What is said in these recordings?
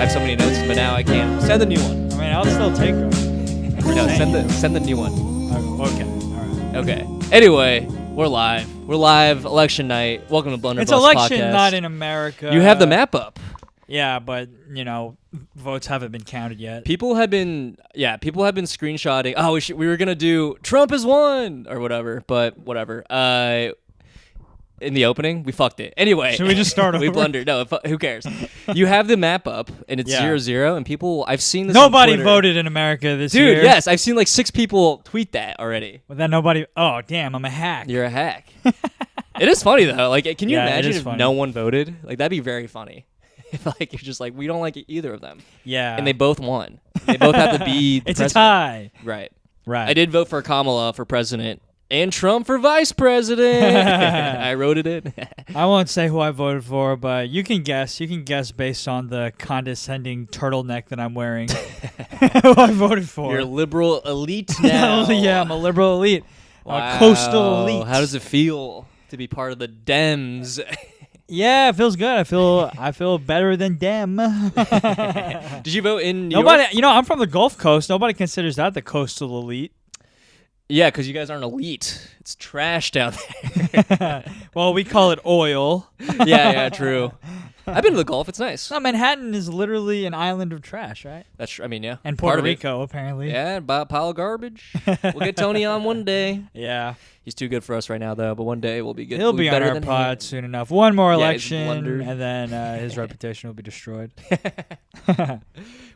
have so many notes, but now I can't. Send the new one. I mean, I'll still take them. No, send the new one. Okay. All right. Okay. Anyway, we're live. We're live. Election night. Welcome to Blunder. It's election not in America. You have the map up. Yeah, but votes haven't been counted yet. People have been screenshotting. Oh, we were gonna do Trump has won or whatever, but whatever. In the opening, we fucked it. Anyway, should we just start over? We blundered. No, who cares? You have the map up, and it's 0-0, and people. I've seen this. Nobody voted in America this year. Dude, yes, I've seen like 6 people tweet that already. But then nobody. Oh, damn! I'm a hack. You're a hack. It is funny though. Like, can you imagine if funny. no one voted? Like, that'd be very funny. If like you're just like we don't like either of them. Yeah. And they both won. They both have to be. The it's president. a tie. Right. Right. I did vote for Kamala for president and Trump for vice president. I wrote it in. I won't say who I voted for, but you can guess. You can guess based on the condescending turtleneck that I'm wearing. Who I voted for. You're a liberal elite now. Yeah, I'm a liberal elite. Wow. A coastal elite. How does it feel to be part of the Dems? Yeah, it feels good. I feel better than them. Did you vote in New Nobody, York? I'm from the Gulf Coast. Nobody considers that the coastal elite. Yeah, because you guys aren't elite. It's trash down there. Well, we call it oil. Yeah, true. I've been to the Gulf. It's nice. No, Manhattan is literally an island of trash, right? That's true. I mean, yeah. And Part Puerto of it. Rico, apparently. Yeah, about a pile of garbage. We'll get Tony on one day. Yeah. He's too good for us right now, though. But one day we'll be good. He'll be on better our than pod him. soon enough. One more Yeah, he's election, Blunder. and then his reputation will be destroyed.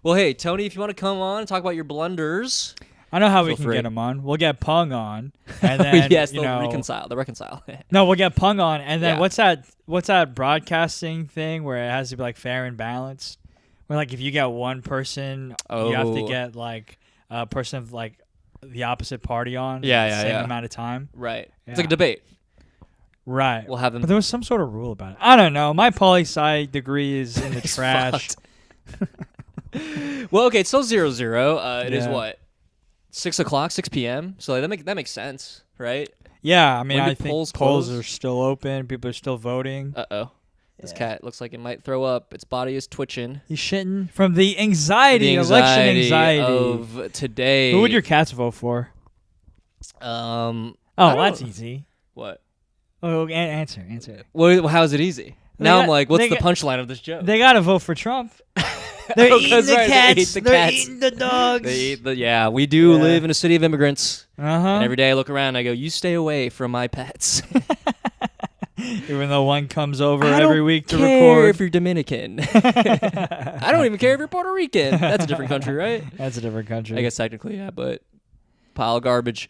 Well, hey, Tony, if you want to come on and talk about your blunders. I know how we Feel can free. get him on. We'll get Pung on, and then Yes, they'll reconcile. They'll reconcile. No, we'll get Pung on, and then Yeah. what's that broadcasting thing where it has to be like fair and balanced? Where like if you get one person, you have to get like a person of like the opposite party on. The same amount of time. Right. Yeah. It's like a debate. Right. We'll have them. But there was some sort of rule about it. I don't know. My poli-sci degree is in the It's trash. Well, okay, it's still 0-0. It is Yeah. what? 6 o'clock, 6 p.m. So like, that makes sense, right? Yeah, I mean, When I do think polls polls close? are still open. People are still voting. Uh-oh. This Yeah. cat looks like it might throw up. Its body is twitching. He's shitting from the anxiety, election anxiety of today. Who would your cats vote for? I Oh, don't- that's easy. What? Oh, answer. Well, how is it easy? Now I'm like, what's they the got- punchline of this joke? They gotta vote for Trump. They're Oh, eating that's the right, they cats. eat the They're cats. eating the dogs. They eat yeah, we do Yeah. live in a city of immigrants. Uh-huh. And every day I look around and I go, you stay away from my pets. Even though one comes over I every don't week to care record. if you're Dominican. I don't even care if you're Puerto Rican. That's a different country, right? That's a different country. I guess technically, yeah, but pile of garbage.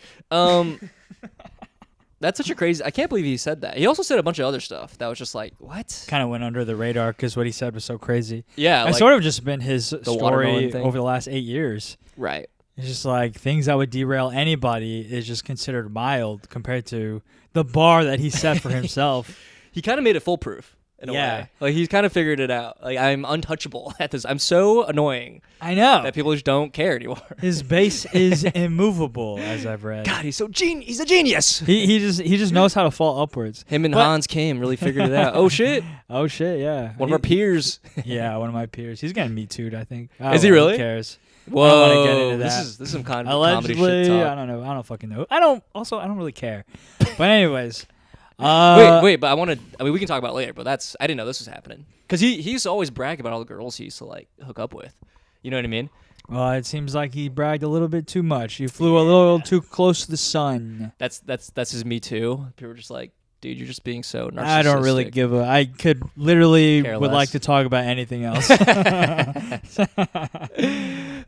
That's such a crazy. I can't believe he said that. He also said a bunch of other stuff that was just like, what? Kind of went under the radar because what he said was so crazy. Yeah, It's like, sort of just been his story watermelon thing. over the last 8 years. right. It's just like things that would derail anybody is just considered mild compared to the bar that he set for himself. He kind of made it foolproof in a Yeah. way. Like he's kind of figured it out. Like I'm untouchable at this. I'm so annoying I know. that people just don't care anymore. His base is immovable, as I've read. God, he's so he's a genius. He just knows how to fall upwards. Him and But- Hans Kim really figured it out. Oh shit! Oh shit, yeah. One of our peers. Yeah, one of my peers. He's getting Me Too'd, I think. Is he really? Who cares? Whoa! I don't wanna get into This that. is some kind of Allegedly, comedy shit I talk. don't know. I don't fucking know. I don't really care. But anyways, Wait, but I want to. I mean, we can talk about it later. But I didn't know this was happening because he used to always brag about all the girls he used to like hook up with. You know what I mean? Well, it seems like he bragged a little bit too much. He flew a little too close to the sun. That's his Me Too. People are just like, dude, you're just being so narcissistic. I don't really give a. I could literally Care would less. like to talk about anything else.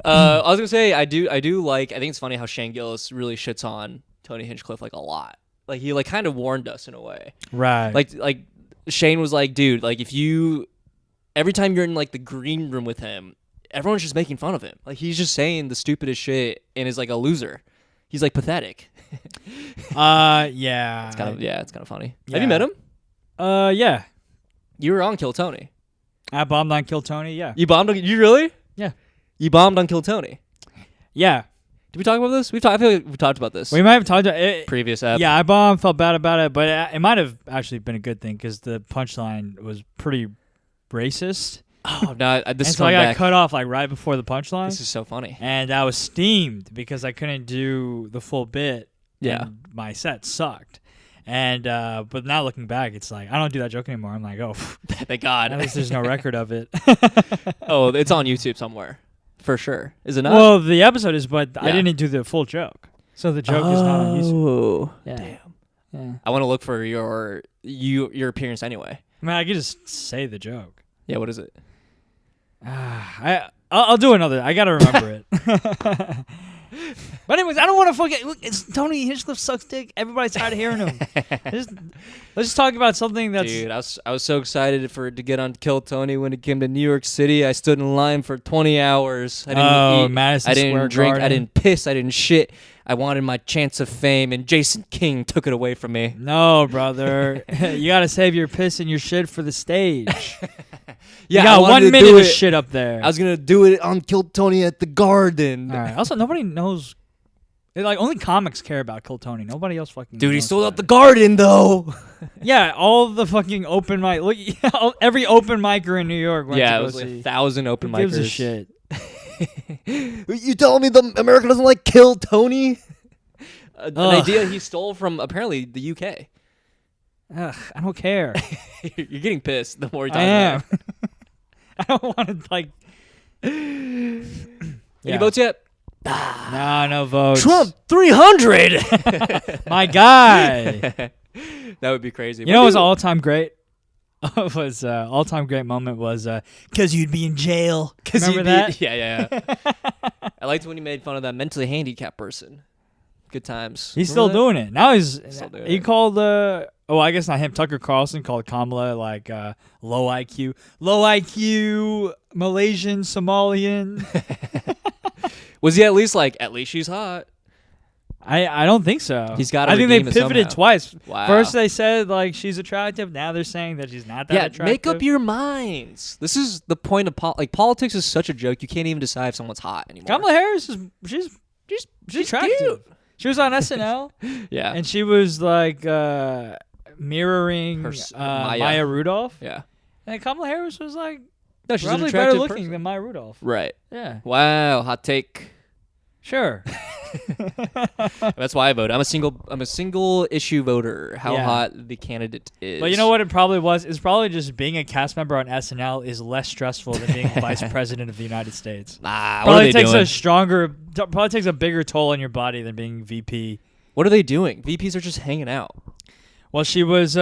I was gonna say I do like. I think it's funny how Shane Gillis really shits on Tony Hinchcliffe like a lot. Like he like kind of warned us in a way. Right. Like Shane was like, dude, like if you every time you're in like the green room with him, everyone's just making fun of him. Like he's just saying the stupidest shit and is like a loser. He's like pathetic. Yeah. It's kind of funny. Yeah. Have you met him? Yeah. You were on Kill Tony. I bombed on Kill Tony. Yeah. You bombed on you really? Yeah. You bombed on Kill Tony. Yeah. Did we talk about this? I feel like we've talked about this. We might have talked about it. Previous app. Yeah, I bombed, felt bad about it, but it might have actually been a good thing because the punchline was pretty racist. Oh no! This and is so I got back. cut off like right before the punchline. This is so funny. And I was steamed because I couldn't do the full bit. Yeah. And my set sucked. And but now looking back, it's like I don't do that joke anymore. I'm like, oh, thank God. At least there's no record of it. Oh, it's on YouTube somewhere, for sure. Is it not? Well, the episode is, but I didn't do the full joke, so the joke is not on YouTube. Oh, Yeah. damn. Yeah. I want to look for your appearance anyway. I mean, I could just say the joke. Yeah, what is it? I'll do another. I gotta remember it. But anyways, I don't want to forget. Look, it's Tony Hinchcliffe sucks dick. Everybody's tired of hearing him. Let's just talk about something that's. Dude, I was so excited to get on Kill Tony when it came to New York City. I stood in line for 20 hours. I didn't eat. Madison I didn't Square drink. Garden. I didn't piss. I didn't shit. I wanted my chance of fame, and Jason King took it away from me. No, brother. You gotta save your piss and your shit for the stage. Yeah, you got 1 minute of shit up there. I was gonna do it on Kill Tony at the Garden. All right. Also, nobody knows. Like only comics care about Kill Tony. Nobody else fucking. Dude, he knows sold about out the it. Garden though. Yeah, all the fucking open mic. Look, every open micer in New York went to Yeah, go it was like see. 1,000 open Who micers. gives a shit? You telling me the America doesn't like Kill Tony? An idea he stole from apparently the UK. Ugh, I don't care. You're getting pissed the more you talk I am. about it. I don't want to like. Any votes yet? No votes. Trump 300. My guy. That would be crazy. You know what was all-time great? Was all-time great moment was because you'd be in jail. Remember that? Yeah. I liked when he made fun of that mentally handicapped person. Good times. He's still doing it. Now he's Still doing he it. called I guess not him. Tucker Carlson called Kamala like low IQ Malaysian Somalian. Was he at least she's hot? I don't think so. He's gotta I think they redeem it pivoted somehow. twice. Wow. First they said like she's attractive. Now they're saying that she's not that attractive. Make up your minds. This is the point of politics is such a joke. You can't even decide if someone's hot anymore. Kamala Harris is she's attractive. cute. She was on SNL. Yeah. And she was like mirroring Maya Rudolph. Yeah. And Kamala Harris was like No, she's probably an better attractive looking person. than Maya Rudolph. Right. Yeah. Wow. Hot take. Sure. That's why I vote. I'm a single issue voter. How Yeah. hot the candidate is. But you know what it probably was? It's probably just being a cast member on SNL is less stressful than being vice president of the United States. Nah, what are Probably they takes doing? probably takes a bigger toll on your body than being VP. What are they doing? VPs are just hanging out. Well, she was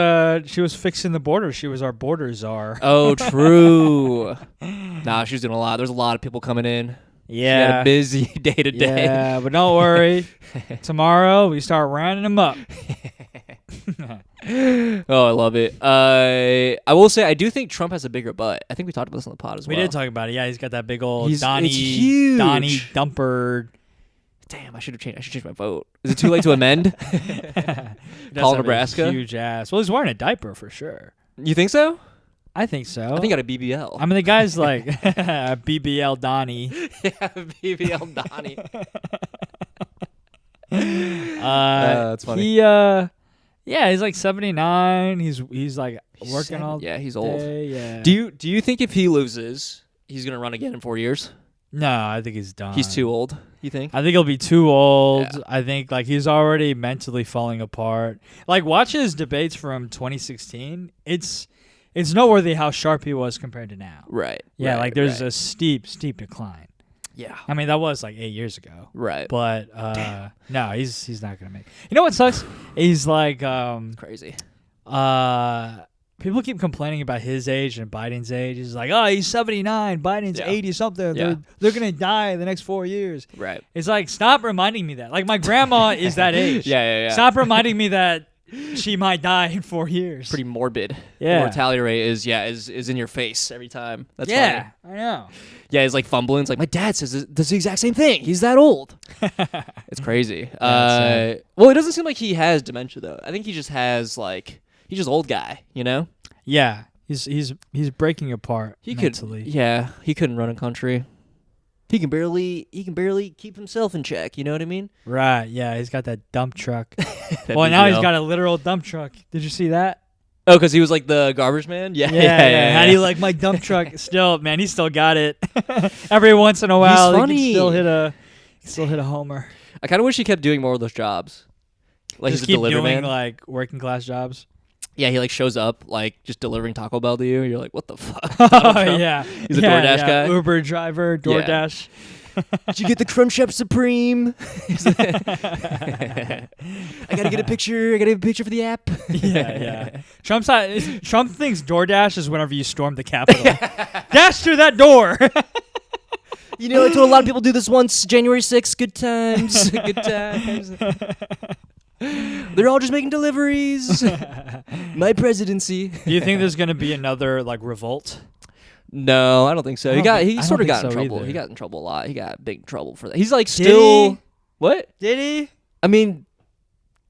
fixing the border. She was our border czar. Oh, true. Nah, she's doing a lot. There's a lot of people coming in. She had a busy day today. Yeah, but don't worry. Tomorrow we start rounding them up. Oh, I love it. I will say I do think Trump has a bigger butt. I think we talked about this on the pod as well. We did talk about it. Yeah, he's got that big old It's Donnie huge. Dumper. Damn, I should change my vote. Is it too late to amend? Call Nebraska. Huge ass. Well, he's wearing a diaper for sure. You think so? I think so. I think I got a BBL. I mean, the guy's like BBL Donnie. Yeah, BBL Donnie. That's funny. He, he's like 79. He's like working all Yeah, he's day. old. Yeah. Do you think if he loses, he's gonna run again in 4 years? No, I think he's done. He's too old. You think? I think he'll be too old. Yeah. I think like he's already mentally falling apart. Like watch his debates from 2016. It's noteworthy how sharp he was compared to now. Right. Yeah, right, like there's right. a steep decline. Yeah. I mean that was like 8 years ago. Right. But no, he's not gonna make. You know what sucks? He's like Crazy. people keep complaining about his age and Biden's age. He's like, oh, he's 79, Biden's 80 something. Yeah. They're gonna die in the next 4 years. Right. It's like stop reminding me that. Like my grandma is that age. Yeah. Stop reminding me that she might die in 4 years. Pretty morbid. Yeah. The mortality rate is in your face every time. That's yeah, funny. I know. Yeah, he's like fumbling. It's like my dad does the exact same thing. He's that old. It's crazy. sad. Well, it doesn't seem like he has dementia though. I think he just has he's just old guy. You know. Yeah, he's breaking apart mentally. He couldn't run a country. He can barely keep himself in check. You know what I mean? Right. Yeah, he's got that dump truck. That Well, now he's BBL. got a literal dump truck. Did you see that? Oh, because he was like the garbage man? Yeah. How do you like my dump truck? Still, man, he still got it. Every once in a while, He's funny. he can still hit a homer. I kind of wish he kept doing more of those jobs. Like just he's a keep delivery doing man. like working class jobs. Yeah, he like shows up like just delivering Taco Bell to you. You're like, what the fuck? Oh yeah, he's a DoorDash guy. Uber driver, DoorDash. Did you get the Crumb Chef Supreme? I gotta get a picture. I gotta get a picture for the app. Yeah. Trump thinks DoorDash is whenever you storm the Capitol. Dash through that door. You know, I told a lot of people do this once. January 6th. Good times. Good times. They're all just making deliveries. My presidency. Do you think there's gonna be another like revolt? No, I don't think so. He sort of got in trouble. He got in trouble a lot. He got big trouble for that. He's like still what? Did he? I mean,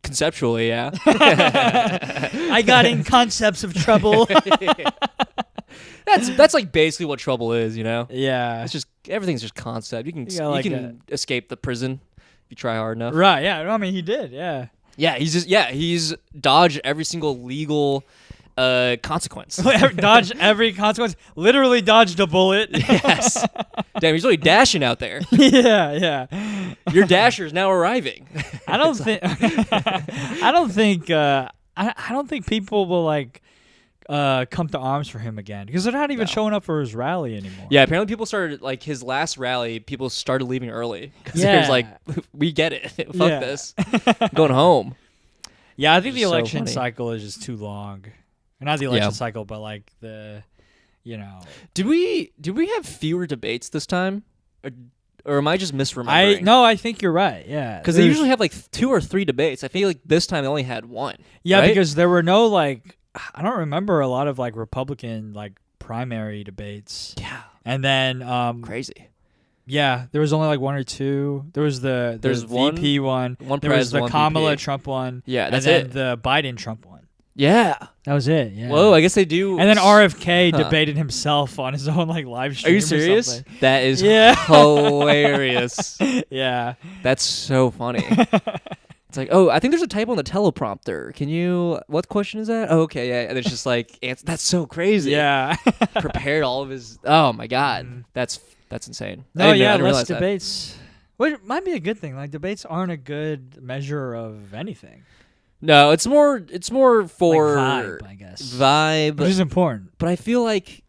conceptually, yeah. I got in concepts of trouble. That's like basically what trouble is, you know? Yeah. It's just everything's just concept. You can escape the prison if you try hard enough. Right, yeah. I mean, he did, yeah. Yeah, he's dodged every single legal consequence. Dodged every consequence. Literally dodged a bullet. Yes. Damn, he's really dashing out there. Yeah. Your dasher's now arriving. I don't think people will like come to arms for him again because they're not even showing up for his rally anymore. Yeah, apparently people started like his last rally. People started leaving early because Yeah. there's like, we get it. Fuck this. I'm going home. Yeah, I think the so election funny. cycle is just too long. Not the election cycle, but like the, you know. Did we have fewer debates this time, or am I just misremembering? I think you're right. Yeah, because they usually have like 2 or 3 debates. I feel like this time they only had 1. Yeah, right? because there were no like. I don't remember a lot of like Republican like primary debates. Yeah, and then crazy. Yeah, there was only like 1 or 2. There's VP one. There was the Kamala Trump one. Yeah, that's and then the Biden Trump one. Yeah, that was it. Yeah. Whoa, I guess they do. And then RFK debated himself on his own like live stream. Are you serious? Or something. That is hilarious. Yeah, that's so funny. It's like, oh, I think there's a typo on the teleprompter. Can you? What question is that? Oh, okay, yeah. And it's just like, that's so crazy. Yeah, prepared all of his. Oh my god, that's insane. No, yeah, less debates. Which might be a good thing. Like debates aren't a good measure of anything. No, it's more for like vibe, I guess. Vibe, which is important. But I feel like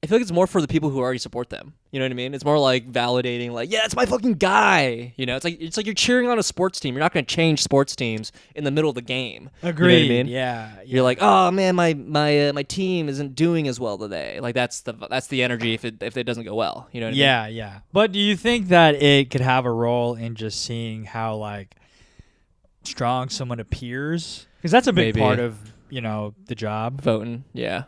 it's more for the people who already support them. You know what I mean? It's more like validating, like, yeah, it's my fucking guy. You know, it's like you're cheering on a sports team. You're not going to change sports teams in the middle of the game. Agreed. You know what I mean? Yeah. You're like, oh man, my team isn't doing as well today. Like that's the energy if it doesn't go well. You know what I mean? Yeah. But do you think that it could have a role in just seeing how like strong someone appears? Because that's a big part of the job. Voting. Yeah.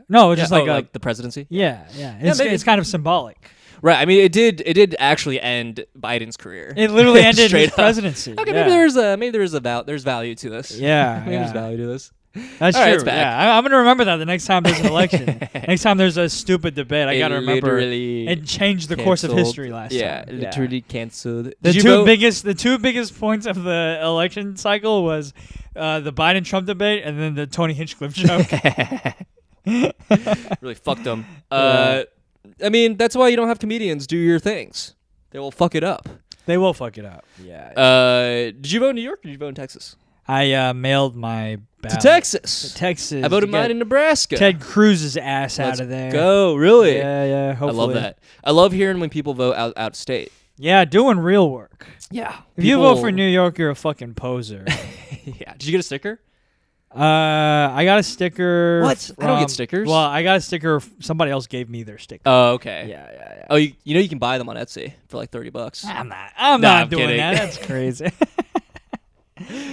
No, just like the presidency. Yeah. It's kind of symbolic. Right. I mean, it did actually end Biden's career. It literally ended his presidency. Okay, maybe there's value to this. Yeah. Maybe there's value to this. That's all true. Right, it's back. Yeah, I'm gonna remember that the next time there's an election. Next time there's a stupid debate, I gotta remember it changed the course of history last time. Yeah, literally canceled. The two biggest points of the election cycle was the Biden Trump debate and then the Tony Hinchcliffe joke. Really fucked them. I mean, that's why you don't have comedians do your things. They will fuck it up. They will fuck it up. Yeah. Did you vote in New York or did you vote in Texas? I mailed my ballot. To Texas. Texas. I voted mine in Nebraska. Ted Cruz's ass out of there. Go. Really? Yeah. Hopefully. I love that. I love hearing when people vote out of state. Yeah, doing real work. Yeah. If you vote for New York, you're a fucking poser. Yeah. Did you get a sticker? I got a sticker. What? I don't get stickers. Well, I got a sticker. Somebody else gave me their sticker. Oh, okay. Yeah. Oh, you can buy them on Etsy for like $30. I'm not doing kidding. that. That's crazy.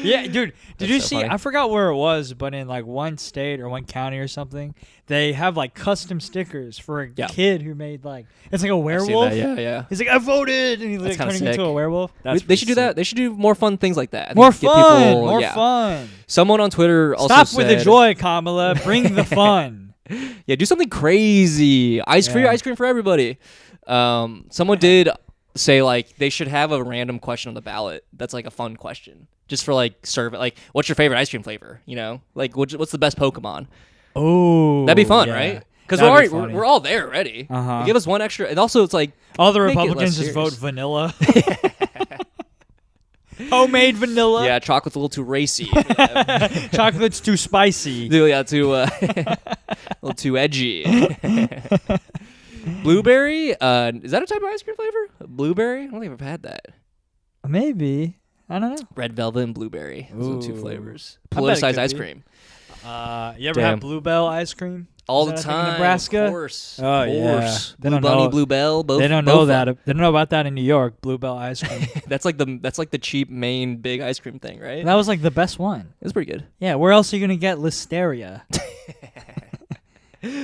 Yeah, dude. Did you see? Funny. I forgot where it was, but in like one state or one county or something, they have like custom stickers for a kid who made like it's like a werewolf. Yeah. He's like, I voted, and he's like turning into a werewolf. They should do that. They should do more fun things like that. More fun. Someone on Twitter also Stop said, with the joy, Kamala. Bring the fun. Yeah, do something crazy. Ice cream for everybody. Someone did. say like they should have a random question on the ballot that's like a fun question, just for like survey. Like, what's your favorite ice cream flavor? You know, like what's the best Pokemon? Oh, that'd be fun, right? Because we're all there already. Give us one extra, and also it's like all the Republicans just vote vanilla. Homemade vanilla. Yeah, chocolate's a little too racy. Chocolate's too spicy. Yeah, a little too edgy. Blueberry? Is that a type of ice cream flavor? Blueberry? I don't think I've ever had that. Maybe. I don't know. Red velvet and blueberry. Those are the 2 flavors. Politicized ice cream. You ever had Bluebell ice cream? All the time, Nebraska? Of course. Oh, yeah. Blue Bunny, Bluebell, both. They don't know that. They don't know about that in New York. Bluebell ice cream. That's like the cheap main big ice cream thing, right? That was like the best one. It was pretty good. Yeah. Where else are you gonna get Listeria?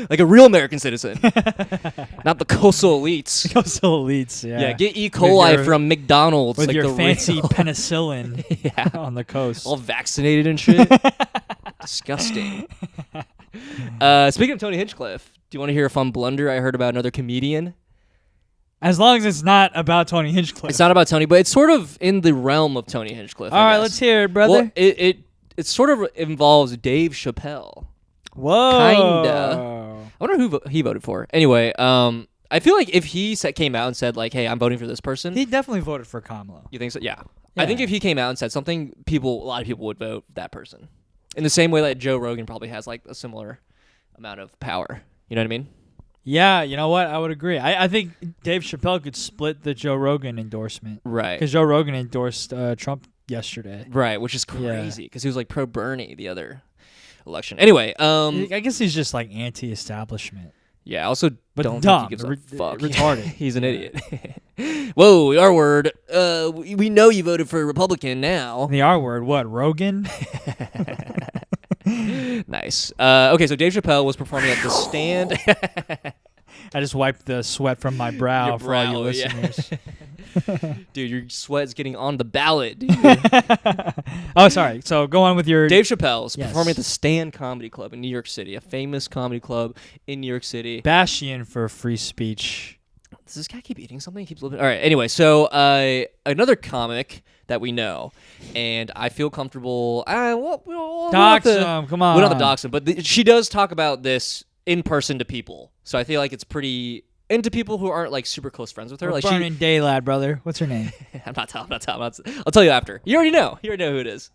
Like a real American citizen, not the coastal elites. Coastal elites. Yeah. Yeah. Get E. coli from McDonald's with like your the fancy real... penicillin. On the coast. All vaccinated and shit. Disgusting. Speaking of Tony Hinchcliffe, do you want to hear a fun blunder I heard about another comedian? As long as it's not about Tony Hinchcliffe. It's not about Tony, but it's sort of in the realm of Tony Hinchcliffe. All right, let's hear it, brother. Well, it sort of involves Dave Chappelle. Whoa. Kinda. I wonder who he voted for. Anyway, I feel like if he came out and said like, "Hey, I'm voting for this person," he definitely voted for Kamala. You think so? Yeah. I think if he came out and said something, a lot of people would vote that person. In the same way that Joe Rogan probably has like a similar amount of power. You know what I mean? Yeah, you know what? I would agree. I think Dave Chappelle could split the Joe Rogan endorsement. Right. Because Joe Rogan endorsed Trump yesterday. Right, which is crazy because he was like pro Bernie the other election. Anyway, I guess he's just like anti-establishment. Yeah, I also don't dumb, think he gives a fuck. Retarded. He's an idiot. Whoa, R word. We know you voted for a Republican now. The R word, what, Rogan? Nice. Okay, so Dave Chappelle was performing at the Stand. I just wiped the sweat from my brow for all you listeners. Yeah. Dude, your sweat's getting on the ballot, dude. Oh, sorry. So go on with your... Dave Chappelle's performing at the Stand Comedy Club in New York City, a famous comedy club in New York City. Bastion for free speech. Does this guy keep eating something? He keeps living. All right. Anyway, so another comic that we know, and I feel comfortable. Dox him. Come on. We don't have to dox him, but she does talk about this in person to people. So I feel like it's pretty into people who aren't like super close friends with her. Like Burning Day lad, brother. What's her name? I'm not telling. I'll tell you after. You already know. You already know who it is.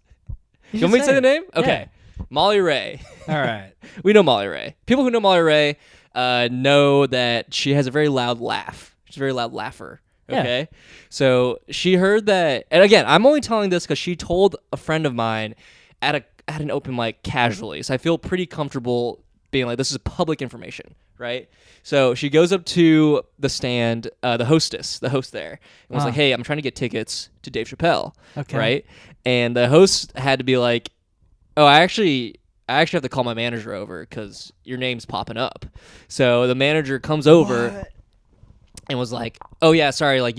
You want me to say the name? Okay. Yeah. Molly Ray. All right. We know Molly Ray. People who know Molly Ray know that she has a very loud laugh. She's a very loud laugher. Okay. Yeah. So she heard that, and again, I'm only telling this because she told a friend of mine at an open mic casually. So I feel pretty comfortable being like, this is public information, right? So she goes up to the Stand, the host there, and was like, hey, I'm trying to get tickets to Dave Chappelle, right? And the host had to be like, oh, I actually have to call my manager over because your name's popping up. So the manager comes over and was like, oh yeah, sorry, like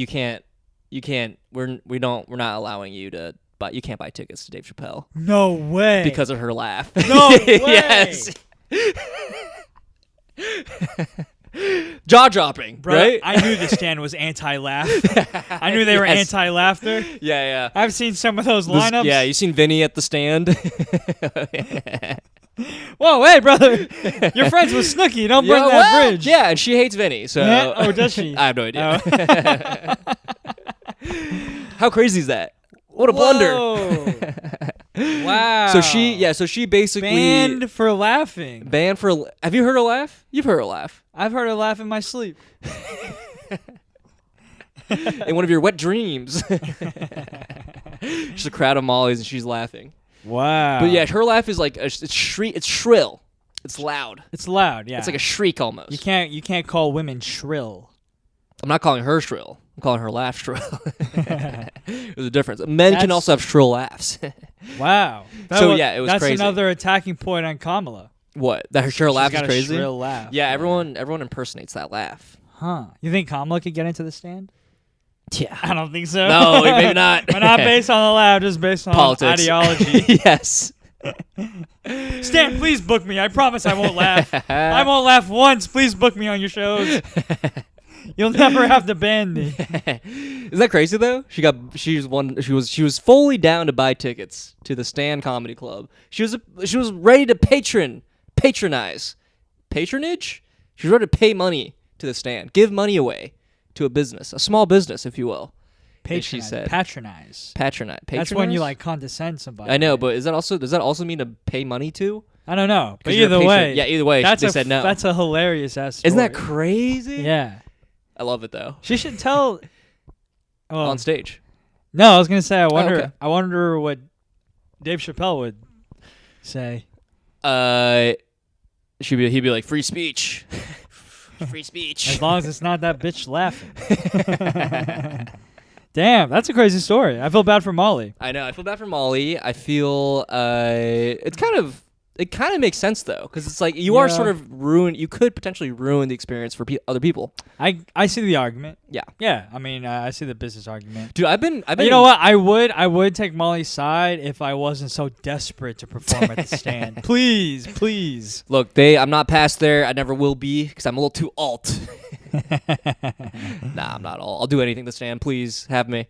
we're not allowing you to, but you can't buy tickets to Dave Chappelle. No way. Because of her laugh. No way. Yes. Jaw dropping, right? I knew the Stand was anti-laugh. I knew they were anti-laughter. Yeah. I've seen some of those lineups. Yeah, you seen Vinny at the Stand? Whoa, hey, brother. You're friends with Snooki. Don't burn that bridge. Yeah, and she hates Vinny. So. Yeah? Oh, does she? I have no idea. How crazy is that? What a blunder. Wow. So she basically banned for laughing. Have you heard her laugh? You've heard her laugh. I've heard her laugh in my sleep. In one of your wet dreams. Just a crowd of Mollies and she's laughing. Wow. But yeah, her laugh is like it's shrill. It's loud. It's loud, yeah. It's like a shriek almost. You can't call women shrill. I'm not calling her shrill. I'm calling her laugh shrill. There's a difference. Men can also have shrill laughs. Wow. It was crazy. That's another attacking point on Kamala. What? That her shrill laugh is crazy? She's got a shrill laugh. Yeah, everyone impersonates that laugh. Huh. You think Kamala could get into the Stand? Yeah. I don't think so. No, maybe not. But not based on the laugh, just based on politics. Ideology. Yes. Stan, please book me. I promise I won't laugh. I won't laugh once. Please book me on your shows. You'll never have to ban me. Isn't that crazy though? She was fully down to buy tickets to the Stan Comedy Club. She was ready to patronage. Patronage? She was ready to pay money to the Stan. Give money away to a business, a small business, if you will. She said patronize. Patronize. That's when you like condescend somebody. I know, but does that also mean to pay money to? I don't know. But either way. Yeah, either way, they said no. That's a hilarious ass story. Isn't that crazy? Yeah. I love it though. She should tell on stage. No, I was gonna say I wonder okay. I wonder what Dave Chappelle would say. He'd be like, free speech. Free speech. As long as it's not that bitch laughing. Damn, that's a crazy story. I feel bad for Molly. I know. I feel bad for Molly. I feel it kind of makes sense though, because it's like you are sort of ruined. You could potentially ruin the experience for other people. I see the argument. Yeah. Yeah. I mean, I see the business argument. Dude, I've been. You know what? I would take Molly's side if I wasn't so desperate to perform at the Stand. Please. Look, I'm not past there. I never will be because I'm a little too alt. Nah, I'm not alt. I'll do anything to Stand. Please have me.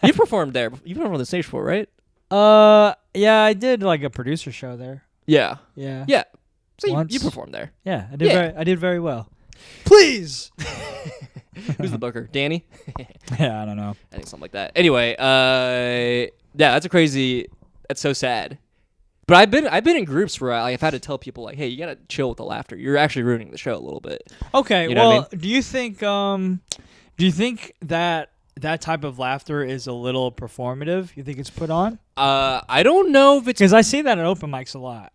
You performed there. You performed on the stage before, right? Yeah, I did like a producer show there. Yeah. So you performed there. Yeah, I did. I did very well. Please. Who's the booker? Danny? Yeah, I don't know. I think something like that. Anyway, yeah, that's so sad. But I've been in groups where I've had to tell people like, hey, you gotta chill with the laughter. You're actually ruining the show a little bit. Okay, you know what I mean? Do you think that type of laughter is a little performative? You think it's put on? I don't know if it's because I see that at open mics a lot.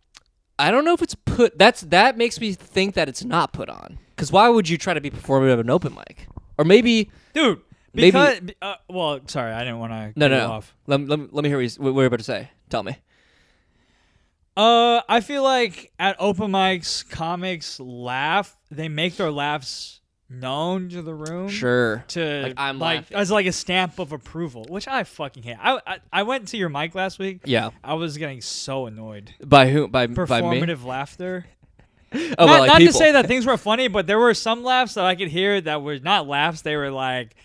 I don't know if it's put. That makes me think that it's not put on. Because why would you try to be performative at an open mic? Or maybe, dude. Because well, sorry, I didn't want to. No. Off. Let me hear what you're about to say. Tell me. I feel like at open mics, comics laugh. They make their laughs known to the room. Sure. To like I'm laughing. As like a stamp of approval, which I fucking hate. I went to your mic last week. Yeah. I was getting so annoyed. By who? By performative me? laughter. Oh, not people. To say that things were funny, but there were some laughs that I could hear that were not laughs. They were like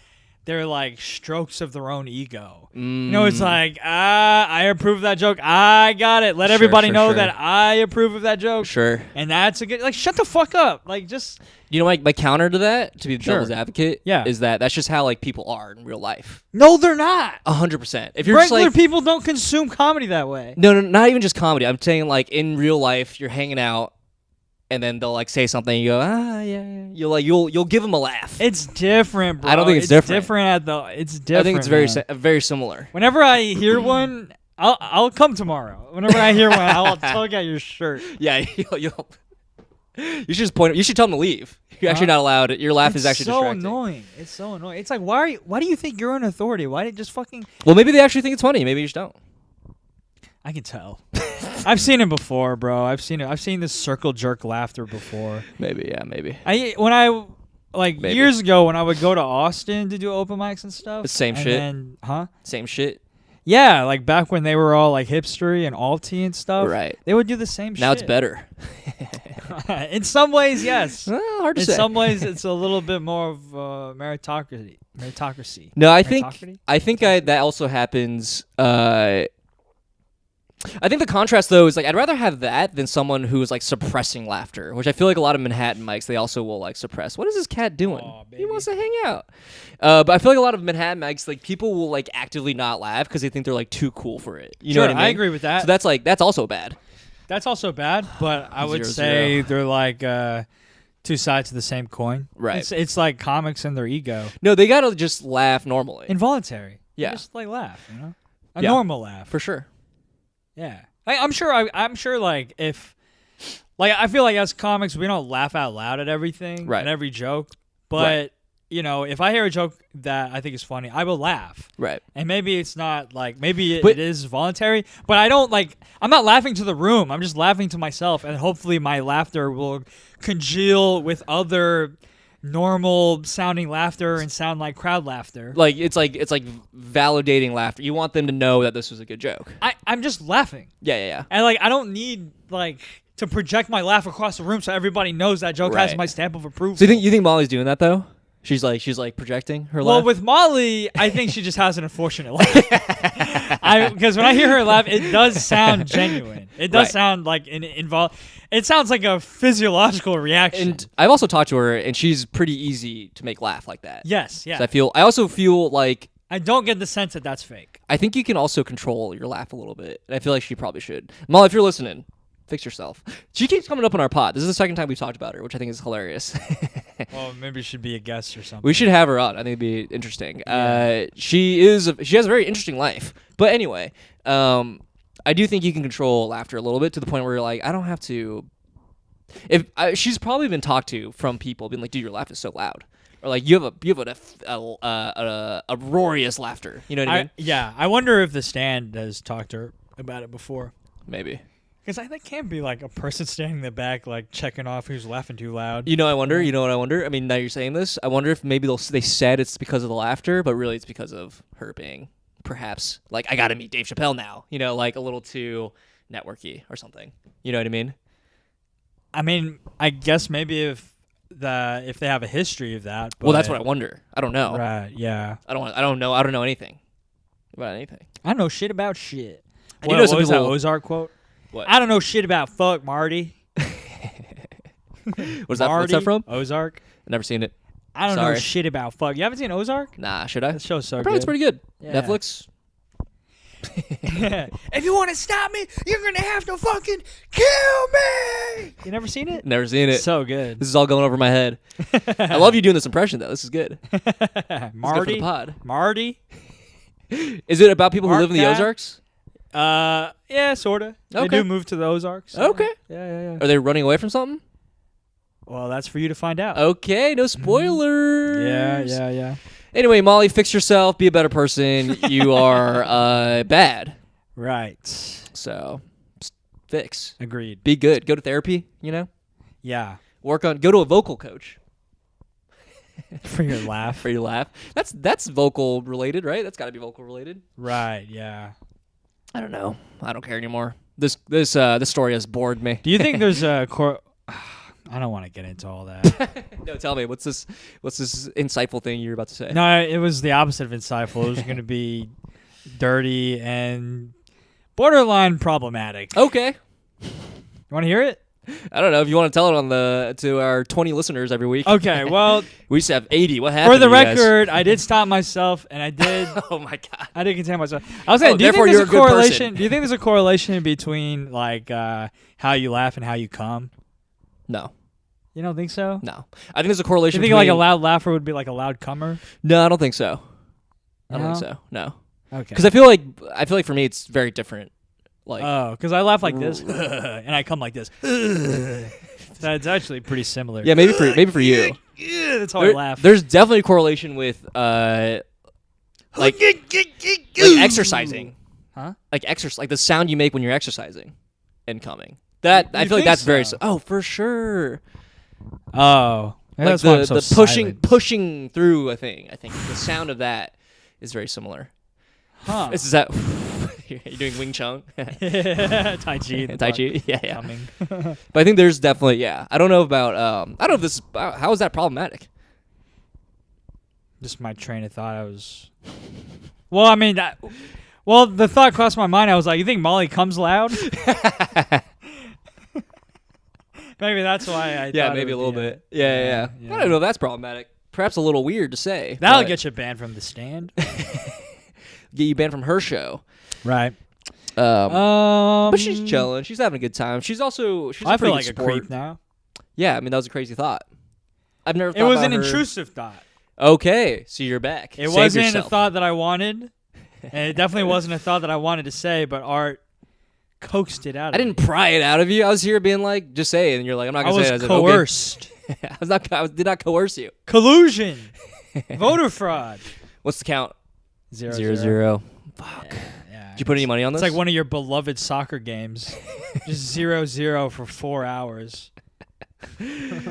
strokes of their own ego. You know, it's like, I approve of that joke. I got it. Let everybody know that I approve of that joke. Sure. And that's a good, like, shut the fuck up. Like, just. You know, my counter to that, to be the devil's advocate, yeah, is that's just how like people are in real life. No, they're not. 100%. If you're regular just, like, people don't consume comedy that way. No, not even just comedy. I'm saying like in real life, you're hanging out, and then they'll like say something. You go, yeah. You'll give them a laugh. It's different, bro. I don't think it's different. It's different. I think it's very similar. Whenever I hear one, I'll come tomorrow. Whenever I hear one, I'll tug at your shirt. Yeah, you'll. You should just point. You should tell them to leave. You're actually not allowed. Your laugh is actually distracting. It's so annoying. It's like, why do you think you're an authority? Why did just fucking? Well, maybe they actually think it's funny. Maybe you just don't. I can tell. I've seen it before, bro. I've seen it. I've seen this circle jerk laughter before. Maybe. Years ago when I would go to Austin to do open mics and stuff. The same shit. Same shit. Yeah, like back when they were all like hipstery and alty and stuff. Right. They would do the same shit. Now it's better. In some ways, yes. Well, hard to say. In some ways, it's a little bit more of meritocracy. No, I think that also happens. I think the contrast though is like I'd rather have that than someone who is like suppressing laughter, which I feel like a lot of Manhattan mics they also will like suppress. What is this cat doing? He wants to hang out. But I feel like a lot of Manhattan mics like people will like actively not laugh because they think they're like too cool for it. You know what I mean? I agree with that. So that's also bad. That's also bad, but I would say they're like two sides of the same coin. Right. It's like comics and their ego. No, they gotta just laugh normally. Involuntary. Yeah. They just like laugh, you know? A normal laugh. For sure. Yeah. I'm sure like if like I feel like as comics we don't laugh out loud at everything and every joke, but you know, if I hear a joke that I think is funny, I will laugh. Right. And maybe it's not like maybe it is voluntary, but I'm not laughing to the room. I'm just laughing to myself, and hopefully my laughter will congeal with other normal sounding laughter and sound like crowd laughter. Like it's like validating laughter. You want them to know that this was a good joke. I'm just laughing. Yeah. And like I don't need like to project my laugh across the room so everybody knows that joke has my stamp of approval. So you think Molly's doing that though? She's like projecting her Well, laugh. with Molly, I think she just has an unfortunate laugh. Because when I hear her laugh, it does sound genuine. It does sound like it sounds like a physiological reaction. And I've also talked to her, and she's pretty easy to make laugh like that. Yes, yeah. So I also feel like I don't get the sense that that's fake. I think you can also control your laugh a little bit, and I feel like she probably should. Molly, if you're listening, fix yourself. She keeps coming up on our pod. This is the second time we've talked about her, which I think is hilarious. Well, maybe she should be a guest or something. We should have her on. I think it'd be interesting. Yeah. She has a very interesting life. But anyway, I do think you can control laughter a little bit to the point where you're like, I don't have to. She's probably been talked to from people being like, dude, your laugh is so loud, or like you have a uproarious laughter. You know what I mean? Yeah. I wonder if the stand has talked to her about it before. Maybe. Because that can't be like a person standing in the back, like checking off who's laughing too loud. You know, I wonder. You know what I wonder? I mean, now you're saying this. I wonder if maybe they said it's because of the laughter, but really it's because of her being perhaps like, I got to meet Dave Chappelle now. You know, like a little too networky or something. You know what I mean? I mean, I guess maybe if they have a history of that. Well, that's what I wonder. I don't know. Right? Yeah. I don't know. I don't know anything about anything. I don't know shit about shit. I do know some what was that people- Ozark quote? What? I don't know shit about fuck, Marty. What's that from? Ozark. I've never seen it. I don't know shit about fuck. You haven't seen Ozark? Nah, should I? That show's so Apparently good. it's pretty good. Yeah. Netflix. If you want to stop me, you're going to have to fucking kill me. You never seen it? Never seen it. So good. This is all going over my head. I love you doing this impression, though. This is good. Marty. It's good for the pod. Marty. Is it about people who live in the Ozarks? Yeah, sorta. They Okay. do move to the Ozarks. Okay. Yeah. Are they running away from something? Well, that's for you to find out. Okay, no spoilers. Yeah. Anyway, Molly, fix yourself. Be a better person. You are bad. Right. So, fix. Agreed. Be good. Go to therapy, you know? Yeah. Go to a vocal coach. For your laugh. For your laugh. That's vocal related, right? That's got to be vocal related. Right, yeah. I don't know. I don't care anymore. This story has bored me. Do you think there's a I don't want to get into all that. No, tell me. What's this insightful thing you're about to say? No, it was the opposite of insightful. It was going to be dirty and borderline problematic. Okay. You want to hear it? I don't know if you want to tell it to our 20 listeners every week. Okay, well, we used to have 80. What happened? For the to you guys? record, I did stop myself, and I did. Oh my god! I did contain myself. I was saying, do you think there's a correlation? Do you think there's a correlation between like how you laugh and how you come? No. You don't think so? No. I think there's a correlation. You think like a loud laugher would be like a loud comer? No, I don't think so. I don't think so. No. Okay. Because I feel like for me it's very different. Like, because I laugh like this and I come like this. That's actually pretty similar. Yeah, maybe for you. Yeah, that's how I laugh. There's definitely a correlation with like exercising. Huh? Like like the sound you make when you're exercising and coming. That I feel like that's very for sure. Oh. Like that's why I'm so the pushing through a thing. I think the sound of that is very similar. Huh. Is that you're doing Wing Chun? Tai Chi. Tai Chi. Yeah. Coming. But I think there's definitely I don't know about I don't know if this is how is that problematic? Just my train of thought. Well, I mean the thought crossed my mind. I was like, you think Molly comes loud? Maybe that's why I thought maybe it a would little be bit. Yeah. I don't know if that's problematic. Perhaps a little weird to say. That'll get you banned from the stand. Get you banned from her show. Right. But she's chilling. She's having a good time. She's I feel like a creep now. Yeah, I mean that was a crazy thought. I've never thought it was about an her. intrusive thought. Okay, so you're back. It Save wasn't yourself. a thought that I wanted. And it definitely wasn't a thought that I wanted to say, but Art coaxed it out of I didn't pry it out of you. I was here being like, just say it, and you're like, I'm not gonna say it. I was coerced. Okay. I did not coerce you. Collusion. Voter fraud. What's the count? 0-0. Fuck. Yeah. Did you put any money on this? It's like one of your beloved soccer games. Just 0-0 for 4 hours.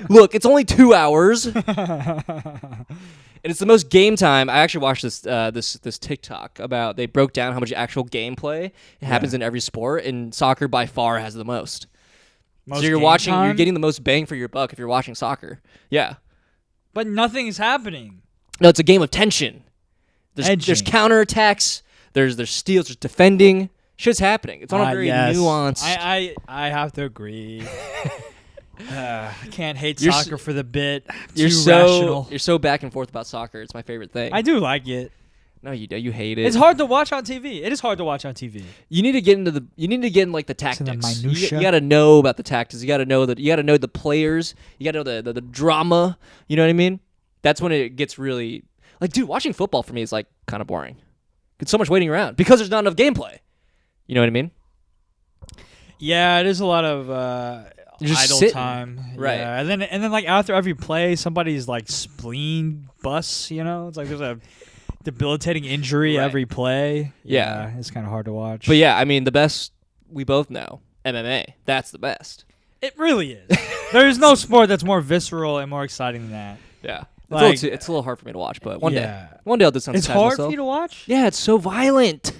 Look, it's only 2 hours. And it's the most game time. I actually watched this TikTok about they broke down how much actual gameplay happens in every sport, and soccer by far has the most. So you're getting the most bang for your buck if you're watching soccer. Yeah. But nothing is happening. No, it's a game of tension. There's counterattacks. There's steals. There's defending. Shit's happening. It's on a very nuanced. I have to agree. I can't hate soccer for the bit. You're so back and forth about soccer. It's my favorite thing. I do like it. No, you do. You hate it. It's hard to watch on TV. It is hard to watch on TV. You need to get in like the tactics. You got to know about the tactics. You got to know the players. You got to know the drama. You know what I mean? That's when it gets really like, dude, watching football for me is like kind of boring. It's so much waiting around because there's not enough gameplay. You know what I mean? Yeah, it is a lot of idle time. Right. Yeah. And then like after every play, somebody's like spleen busts, you know? It's like there's a debilitating injury every play. Yeah. It's kind of hard to watch. But yeah, I mean, the best, we both know, MMA. That's the best. It really is. There's no sport that's more visceral and more exciting than that. Yeah. Like, it's a little hard for me to watch, but one day I'll do something. It's hard for you to watch? Yeah, it's so violent.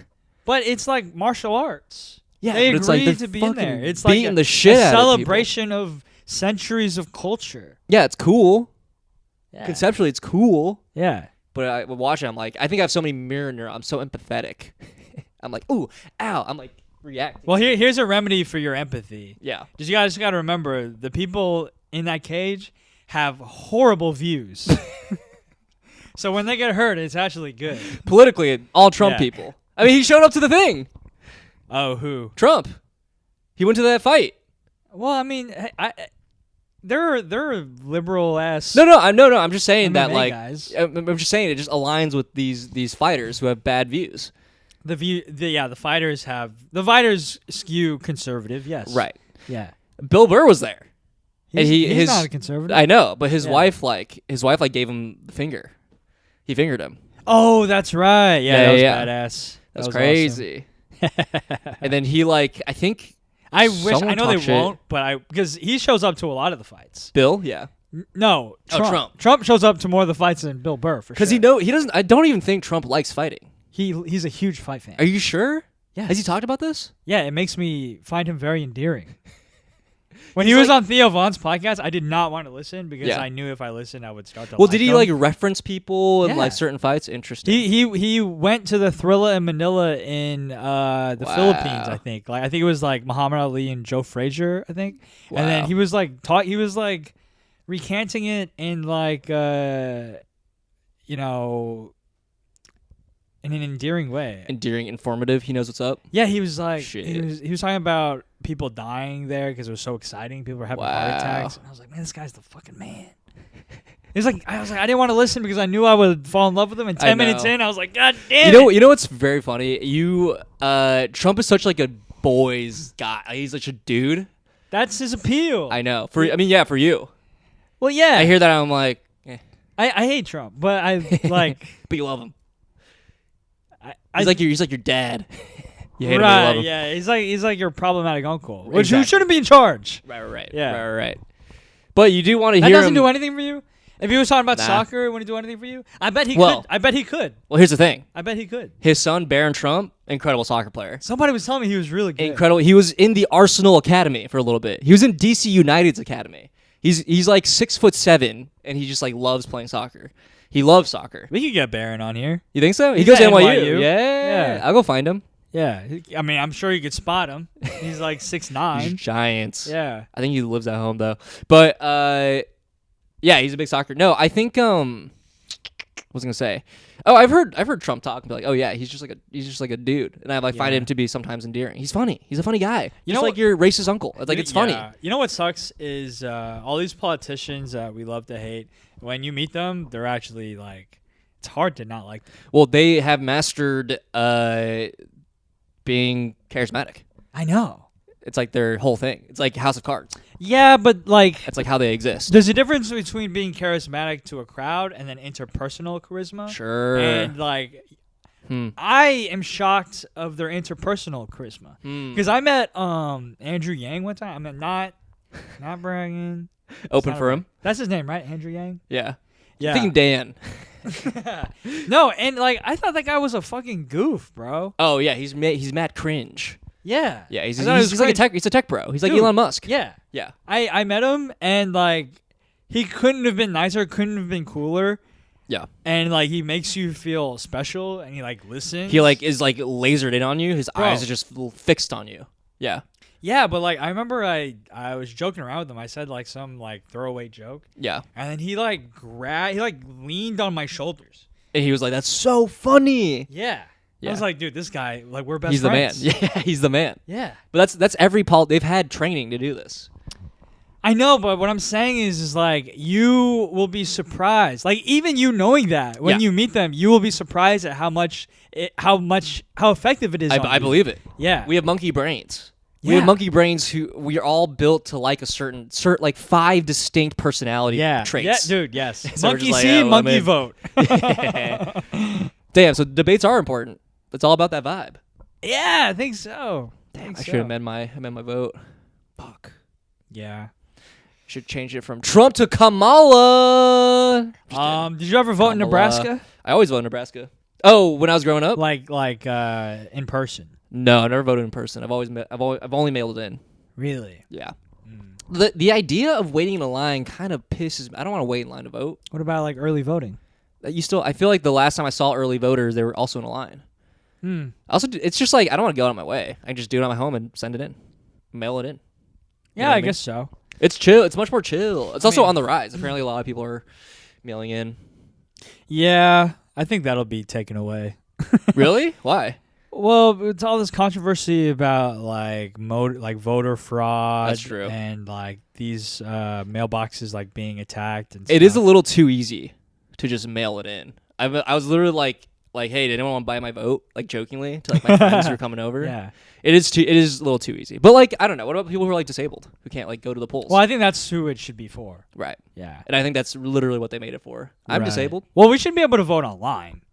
But it's like martial arts. Yeah, they but agreed it's like to be in there. It's beating like the shit out of celebration of centuries of culture. Yeah, it's cool. Yeah. Conceptually, it's cool. Yeah. But I watch it, I'm like, I think I have so many mirror neurons. I'm so empathetic. I'm like, ooh, ow. I'm like reacting. Well, here's a remedy for your empathy. Yeah. Just you guys got to remember, the people in that cage have horrible views. So when they get hurt, it's actually good. Politically, all Trump people. I mean, he showed up to the thing. Oh, who? Trump. He went to that fight. Well, I mean, they're liberal ass. No. I'm just saying MMA that, like, guys. I'm just saying it just aligns with these fighters who have bad views. The fighters skew conservative. Yes. Right. Yeah. Bill Burr was there. He's not a conservative. I know, but his wife gave him the finger. He fingered him. Oh, that's right. Yeah, that was badass. That's crazy. Awesome. And then he I think I know they won't, but because he shows up to a lot of the fights. Bill, yeah. No, Trump. Trump. Trump shows up to more of the fights than Bill Burr for sure. Because he doesn't. I don't even think Trump likes fighting. He's a huge fight fan. Are you sure? Yeah. Has he talked about this? Yeah, it makes me find him very endearing. When he was on Theo Vaughn's podcast, I did not want to listen because I knew if I listened, I would start to. Well, did he reference people and certain fights? Interesting. He went to the Thrilla in Manila in the Philippines, I think. I think it was Muhammad Ali and Joe Frazier, I think. Wow. And then he was he was recanting it in in an endearing way. Endearing, informative. He knows what's up. Yeah, he was he was talking about people dying there because it was so exciting. People were having heart attacks. And I was like, man, this guy's the fucking man. I was like, I didn't want to listen because I knew I would fall in love with him. And 10 minutes in, I was like, God damn it. You know what's very funny? Trump is such a boys guy. He's such a dude. That's his appeal. I know. For you. Well, yeah. I hear that. I'm like, eh. I hate Trump, but I like. But you love him. He's like your dad. You hate him, right? you love him. Yeah. He's like your problematic uncle, who shouldn't be in charge. Right. Yeah. Right. But you do want to hear him. That doesn't do anything for you. If he was talking about soccer, would he do anything for you? I bet he could. I bet he could. Well, here's the thing. I bet he could. His son, Barron Trump, incredible soccer player. Somebody was telling me he was really good. Incredible. He was in the Arsenal Academy for a little bit. He was in DC United's Academy. He's 6'7", and he just loves playing soccer. He loves soccer. We could get Barron on here. You think so? He goes to NYU. Yeah. I'll go find him. Yeah. I mean, I'm sure you could spot him. He's 6'9". He's giants. Yeah. I think he lives at home though. But yeah, he's a big soccer. No, I think what was I gonna say? Oh, I've heard Trump talk and be like, oh yeah, he's just like a dude, and I find him to be sometimes endearing. He's funny. He's a funny guy. You know, your racist uncle. It's it's funny. You know what sucks is all these politicians that we love to hate. When you meet them, they're actually it's hard to not like them. Well, they have mastered being charismatic. I know. It's their whole thing. It's like House of Cards. Yeah, but it's how they exist. There's a difference between being charismatic to a crowd and then interpersonal charisma. Sure. And I am shocked of their interpersonal charisma because I met Andrew Yang one time. I mean, not bragging. Open for him. That's his name, right? Andrew Yang. Yeah. Yeah. I'm thinking Dan. No, and I thought that guy was a fucking goof, bro. Oh yeah, he's mad cringe. Yeah. Yeah, he's a tech bro. He's like Dude, Elon Musk. Yeah. Yeah. I met him and he couldn't have been nicer, couldn't have been cooler. Yeah. And like he makes you feel special, and he like listens. He like is like lasered in on you. His eyes are just fixed on you. Yeah. Yeah, but like I remember I was joking around with him. I said like some like throwaway joke. Yeah. And then he like leaned on my shoulders. And he was like, "That's so funny." Yeah. Yeah. I was like, dude, this guy, like, we're best He's friends. the man. Yeah, he's the man. Yeah. But that's every they've had training to do this. I know, but what I'm saying is like, you will be surprised. Like, even you knowing that, when you meet them, you will be surprised at how effective it is. I believe it. Yeah. We have monkey brains. Yeah. We have monkey brains who we are all built to like a certain like 5 distinct personality traits. Yeah, dude, yes. So monkey see, monkey vote. Damn, so debates are important. It's all about that vibe. Yeah, I think so. Damn, I should have amend my vote. Fuck. Yeah. Should change it from Trump to Kamala. Did you ever vote in Nebraska? I always vote in Nebraska. Oh, when I was growing up? Like in person. No, I never voted in person. I've only mailed it in. Really? Yeah. The idea of waiting in a line kind of pisses me. I don't want to wait in line to vote. What about like early voting? I feel like the last time I saw early voters, they were also in a line. Also, it's just like I don't want to go out of my way. I can just do it on my home and send it in, mail it in. Yeah, I guess so. It's chill. It's much more chill. It's also on the rise. Apparently, a lot of people are mailing in. Yeah, I think that'll be taken away. Really? Why? Well, it's all this controversy about like voter fraud. That's true. And like these mailboxes like being attacked and It stuff. is a little too easy to just mail it in. I was literally like, hey, did anyone want to buy my vote? Like jokingly to like my friends who are coming over. Yeah. It is a little too easy. But like, I don't know. What about people who are like disabled who can't like go to the polls? Well, I think that's who it should be for. Right. Yeah. And I think that's literally what they made it for. I'm disabled. Well, we should be able to vote online.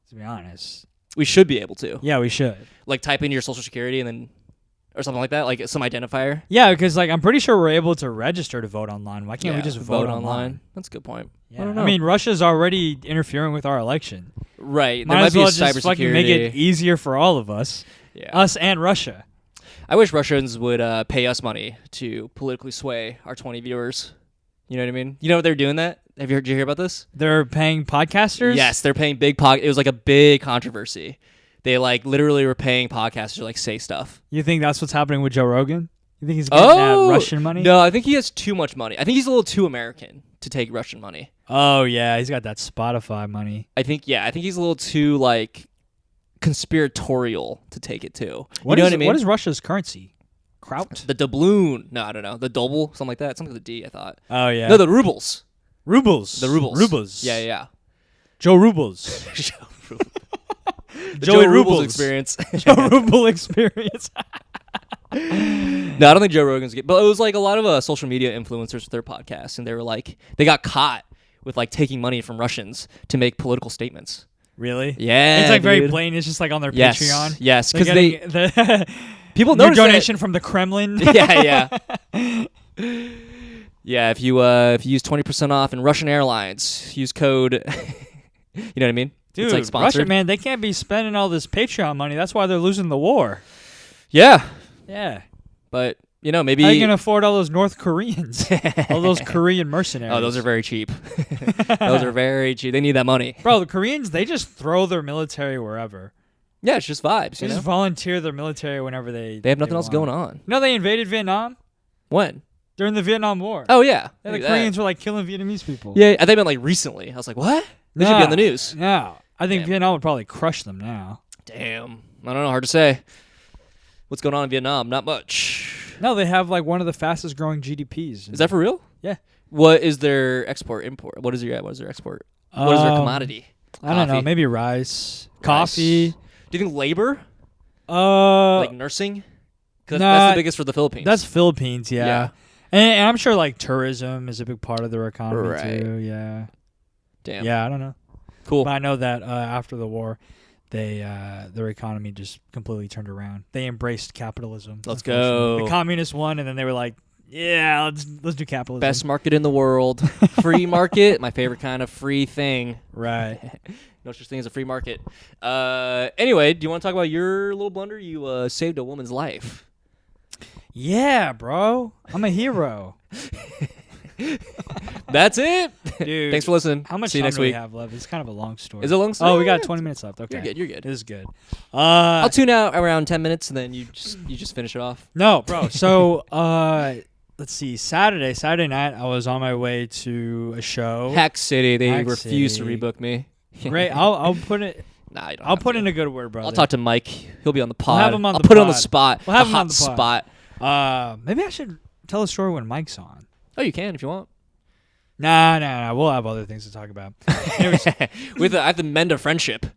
To be honest. We should be able to. Yeah, we should. Like type in your social security and then, or something like that, like some identifier. Yeah, because like I'm pretty sure we're able to register to vote online. Why can't we just vote online? That's a good point. Yeah. I don't know. I mean, Russia's already interfering with our election. Right. Might as well just fucking make it easier for all of us. Yeah. Us and Russia. I wish Russians would pay us money to politically sway our 20 viewers. You know what I mean? You know what they're doing that? Did you hear about this? They're paying podcasters? Yes, they're paying it was like a big controversy. They like literally were paying podcasters to like say stuff. You think that's what's happening with Joe Rogan? You think he's getting that Russian money? No, I think he has too much money. I think he's a little too American to take Russian money. Oh yeah, he's got that Spotify money. I think he's a little too like conspiratorial to take it too. What I mean? What is Russia's currency? Kraut? The doubloon. No, I don't know. The double, something like that. Something with a D, I thought. Oh yeah. No, the rubles. Rubles. The rubles. Rubles. Yeah. Joe Rubles. Joey Rubles experience. Joe Ruble experience. No, I don't think Joe Rogan's good. But it was like a lot of social media influencers with their podcasts, and they were like, they got caught with like taking money from Russians to make political statements. Really? Yeah. It's like very plain. It's just like on their Patreon. Yes, because people notice notice donation from the Kremlin. Yeah. Yeah, if you use 20% off in Russian Airlines, use code. You know what I mean? Dude, it's like sponsored. Russia, man, they can't be spending all this Patreon money. That's why they're losing the war. Yeah. Yeah. But, maybe... How are you going to afford all those North Koreans? All those Korean mercenaries. Oh, those are very cheap. Those are very cheap. They need that money. Bro, the Koreans, they just throw their military wherever. Yeah, it's just vibes. They just volunteer their military whenever they have nothing else going on. No, they invaded Vietnam. When? During the Vietnam War. Oh, yeah. The Koreans were like killing Vietnamese people. Yeah, I think meant like recently. I was like, what? They should be on the news. No. I think Vietnam would probably crush them now. Damn. I don't know. Hard to say. What's going on in Vietnam? Not much. No, they have like one of the fastest growing GDPs. Is that for real? Yeah. What is their export import? What is their export? What is their commodity? I don't know. Maybe rice. Coffee. Do you think labor? Like nursing? Because that's the biggest for the Philippines. That's Philippines, yeah. And I'm sure like tourism is a big part of their economy too. Yeah. Damn. Yeah, I don't know. Cool. But I know that after the war, their economy just completely turned around. They embraced capitalism. Let's go. The communists won, and then they were like, "Yeah, let's do capitalism." Best market in the world. Free market, my favorite kind of free thing. Right. No such thing as a free market. Anyway, do you want to talk about your little blunder? You saved a woman's life. Yeah, bro. I'm a hero. That's it. Dude, Thanks for listening. How much See you time next do we week. have left? It's kind of a long story. Is it a long story? Oh, we got 20 minutes left. Okay. You're good. This is good. I'll tune out around 10 minutes, and then you just finish it off. No, bro. So, let's see. Saturday night, I was on my way to a show. Hack City. They Hack refuse City. to rebook me. Great. I'll put it. Nah, you don't I'll have put to. in a good word, brother. I'll talk to Mike. He'll be on the pod. have him on I'll the put it on the pod. spot. We'll have a him on hot the pod. spot. Maybe I should tell a story when Mike's on. Oh, you can if you want. Nah. We'll have other things to talk about. Anyways, I have to mend a friendship.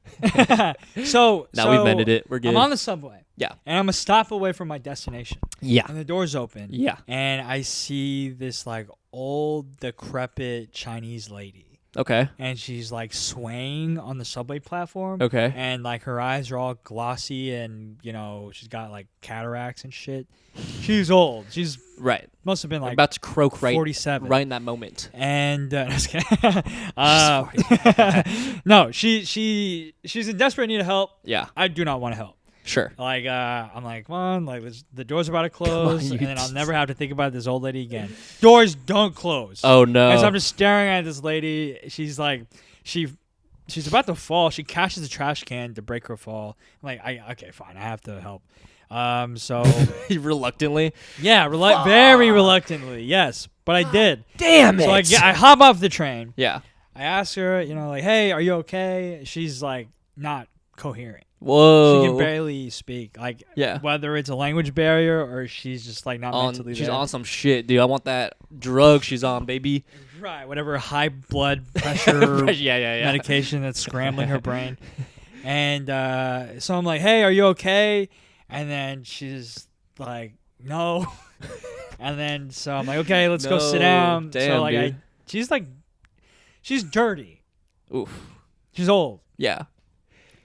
so Now we've mended it. We're good. I'm on the subway. Yeah. And I'm a stop away from my destination. Yeah. And the door's open. Yeah. And I see this like old, decrepit Chinese lady. Okay. And she's like swaying on the subway platform. Okay. And like her eyes are all glossy and, she's got like cataracts and shit. She's old. She's right. Must have been like about to croak 47. Right in that moment. And no, she's in desperate need of help. Yeah. I do not want to help. Sure. Like I'm like, come on, like the doors are about to close, and then I'll never have to think about this old lady again. Doors don't close. Oh no. And so I'm just staring at this lady. She's like, she's about to fall. She catches a trash can to break her fall. I'm like, okay, fine, I have to help. So reluctantly. Yeah, very reluctantly. Yes, but I did. Damn it. So I hop off the train. Yeah. I ask her, like, hey, are you okay? She's like not coherent. Whoa. She can barely speak. Like, whether it's a language barrier or she's just like not mentally she's there. on some shit, dude. I want that drug she's on, baby. Right, whatever high blood pressure medication that's scrambling her brain. And so I'm like, hey, are you okay? And then she's like, no. And then so I'm like, okay, let's go sit down. Damn, so like dude. she's dirty. Oof. She's old. Yeah.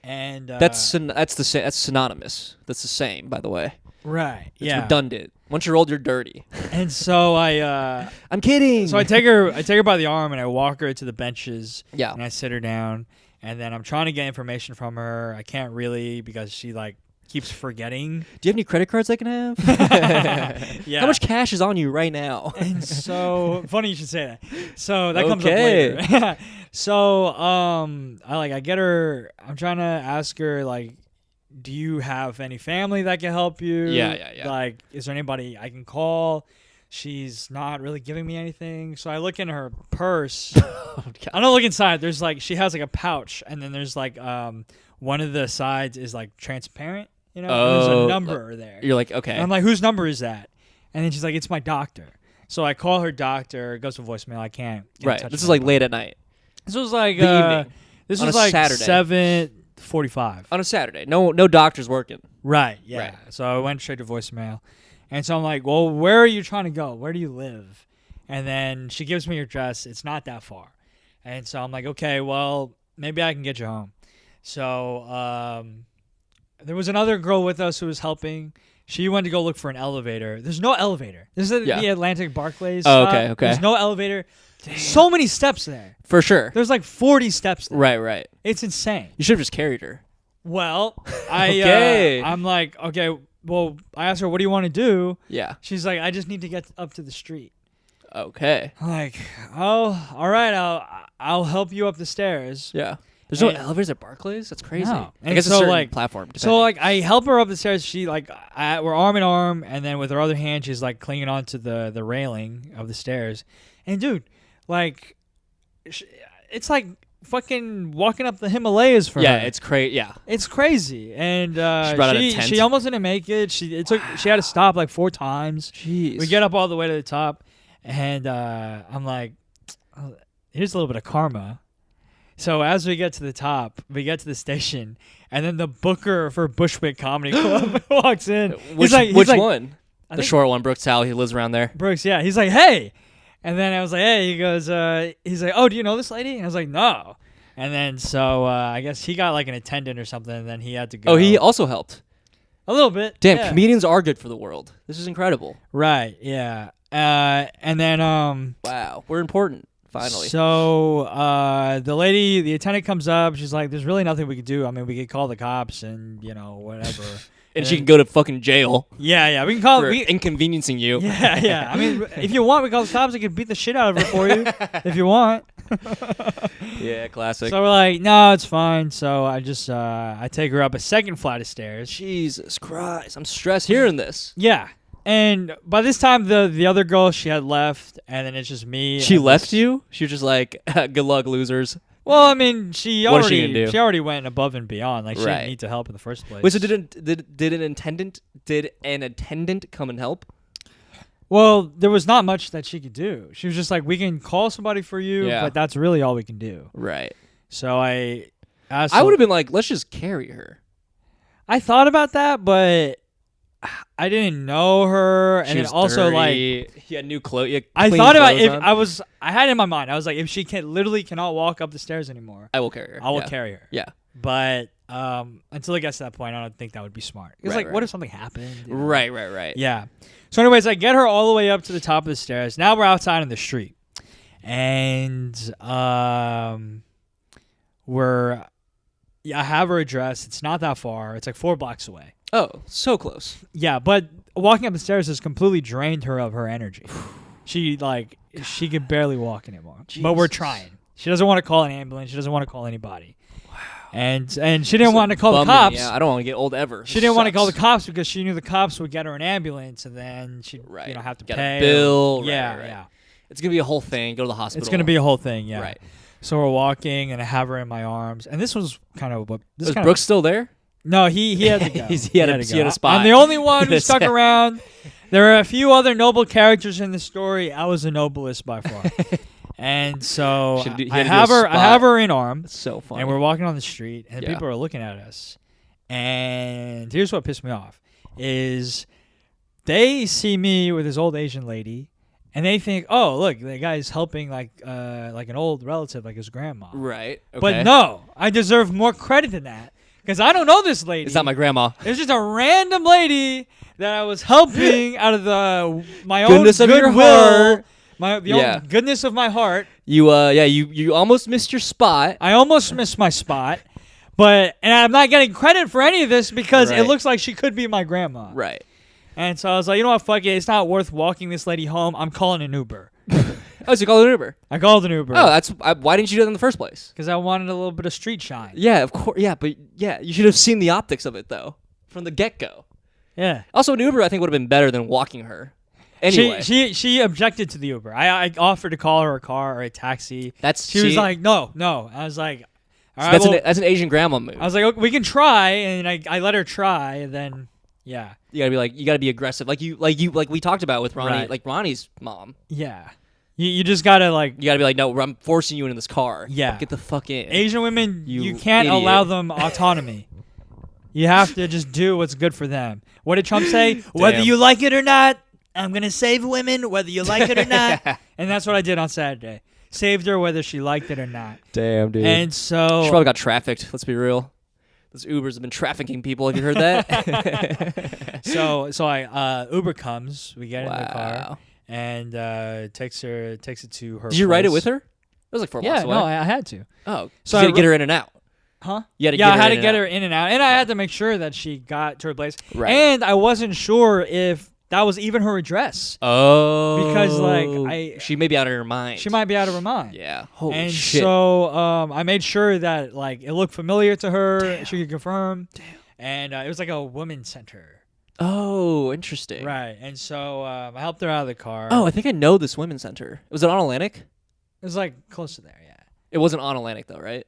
And that's synonymous. That's the same, by the way. Right. It's redundant. Once you're old, you're dirty. And so I'm kidding. So I take her by the arm and I walk her to the benches. Yeah. And I sit her down, and then I'm trying to get information from her. I can't really because she like keeps forgetting. Do you have any credit cards I can have? Yeah. How much cash is on you right now? And so funny you should say that. So that comes up later. So I get her. I'm trying to ask her like, do you have any family that can help you? Yeah. Like, is there anybody I can call? She's not really giving me anything. So I look in her purse. I don't look inside. There's like, she has like a pouch, and then there's like one of the sides is like transparent. There's a number there. You're like, okay. And I'm like, whose number is that? And then she's like, it's my doctor. So I call her doctor. It goes to voicemail. I can't get in touch This with is like her. late at night. This was like the evening. This on was a like Saturday. 7:45 on a Saturday. No doctor's working. Right. Yeah. Right. So I went straight to voicemail, and so I'm like, well, where are you trying to go? Where do you live? And then she gives me her address. It's not that far, and so I'm like, okay, well, maybe I can get you home. So there was another girl with us who was helping. She went to go look for an elevator. There's no elevator. This is the Atlantic Barclays. Oh, okay. There's no elevator. Damn. So many steps there. For sure. There's like 40 steps there. Right. It's insane. You should have just carried her. Well, I'm like, okay, well, I asked her, what do you want to do? Yeah. She's like, I just need to get up to the street. Okay. I'm like, oh, all right, I'll help you up the stairs. Yeah. There's no elevators at Barclays? That's crazy. No. I guess so, a certain like, platform. So like I help her up the stairs. She like we're arm in arm, and then with her other hand, she's like clinging onto the railing of the stairs. And dude, like, it's like fucking walking up the Himalayas for her. Yeah, it's crazy. Yeah, it's crazy. And she brought out a tent. She almost didn't make it. She had to stop like 4 times. Jeez. We get up all the way to the top, and I'm like, here's a little bit of karma. So as we get to the top, we get to the station, and then the booker for Bushwick Comedy Club walks in. Which like, one? The short one, Brooks Howell. He lives around there. Brooks, yeah. He's like, hey. And then I was like, hey. He goes, he's like, oh, do you know this lady? And I was like, no. And then so I guess he got like an attendant or something, and then he had to go. Oh, he also helped. A little bit. Damn, yeah. Comedians are good for the world. This is incredible. Right, yeah. And then wow, we're important. Finally. So the attendant comes up. She's like, there's really nothing we could do. I mean, we could call the cops and, whatever. And she can go to fucking jail. Yeah. We can call it inconveniencing you. Yeah. I mean, if you want, we call the cops. They can beat the shit out of her for you if you want. Yeah, classic. So we're like, no, it's fine. So I just I take her up a second flight of stairs. Jesus Christ, I'm stressed hearing this. Yeah. And by this time, the other girl, she had left, and then it's just me. She left you? She was just like, good luck, losers. Well, I mean, she already she already went above and beyond. Like, she didn't need to help in the first place. Wait, so did an attendant come and help? Well, there was not much that she could do. She was just like, we can call somebody for you, but that's really all we can do. Right. So I would have been like, let's just carry her. I thought about that, but I didn't know her, and then also dirty. Like you had new clothes. I thought about if I had it in my mind. I was like, if she literally cannot walk up the stairs anymore, I will carry her. I will carry her. Yeah. But until it gets to that point, I don't think that would be smart. It's what if something happened? You know? Right. Yeah. So, anyways, I get her all the way up to the top of the stairs. Now we're outside in the street, and I have her address. It's not that far. It's like 4 blocks away. Oh, so close. Yeah, but walking up the stairs has completely drained her of her energy. She could barely walk anymore. Jesus. But we're trying. She doesn't want to call an ambulance. She doesn't want to call anybody. Wow. And she didn't want to call the cops. Yeah, I don't want to get old ever. She didn't want to call the cops because she knew the cops would get her an ambulance, and then she'd have to pay. A bill. Yeah. It's gonna be a whole thing. Go to the hospital. It's gonna be a whole thing. Yeah. Right. So we're walking, and I have her in my arms, and this was kind of what. Was Brooks still there? No, he had to go. he had a spot. I'm the only one who stuck around. There are a few other noble characters in the story. I was the noblest by far. And so I have her in arm. That's so funny. And we're walking on the street, and people are looking at us. And here's what pissed me off is they see me with this old Asian lady, and they think, oh, look, the guy's helping like an old relative, like his grandma. Right. Okay. But no, I deserve more credit than that. Because I don't know this lady. It's not my grandma. It's just a random lady that I was helping out of my goodness own of your heart. The own goodness of my heart. You almost missed your spot. I almost missed my spot. And I'm not getting credit for any of this because it looks like she could be my grandma. Right. And so I was like, you know what, fuck it. It's not worth walking this lady home. I'm calling an Uber. Oh, so you called an Uber? I called an Uber. Oh, why didn't you do that in the first place? Because I wanted a little bit of street shine. Yeah, of course. Yeah, but you should have seen the optics of it, though, from the get-go. Yeah. Also, an Uber, I think, would have been better than walking her. Anyway. She objected to the Uber. I offered to call her a car or a taxi. She was like, no. I was like, all right. That's an Asian grandma move. I was like, okay, we can try, and I let her try, and then, yeah. You gotta be aggressive, like we talked about with Ronnie, like Ronnie's mom. Yeah. You just gotta You gotta be like, no, I'm forcing you into this car. Yeah. Get the fuck in. Asian women, you can't allow them autonomy. You have to just do what's good for them. What did Trump say? Whether you like it or not, I'm gonna save women, whether you like it or not. And that's what I did on Saturday. Saved her whether she liked it or not. Damn, dude. And so she probably got trafficked. Let's be real. Those Ubers have been trafficking people. Have you heard that? so Uber comes. We get in the car. And takes it to her. Did you ride it with her? It was like 4 blocks away. No, I had to. Oh, so you had to get her in and out. Huh? I had to get her in and out, and I had to make sure that she got to her place. Right. And I wasn't sure if that was even her address. Oh, because she may be out of her mind. She might be out of her mind. Yeah. Holy shit. And so I made sure that it looked familiar to her. Damn. She could confirm. Damn. And it was like a women's center. Oh, interesting. Right. And so I helped her out of the car. Oh, I think I know this women's center. Was it on Atlantic? It was like close to there, yeah. It wasn't on Atlantic though, right?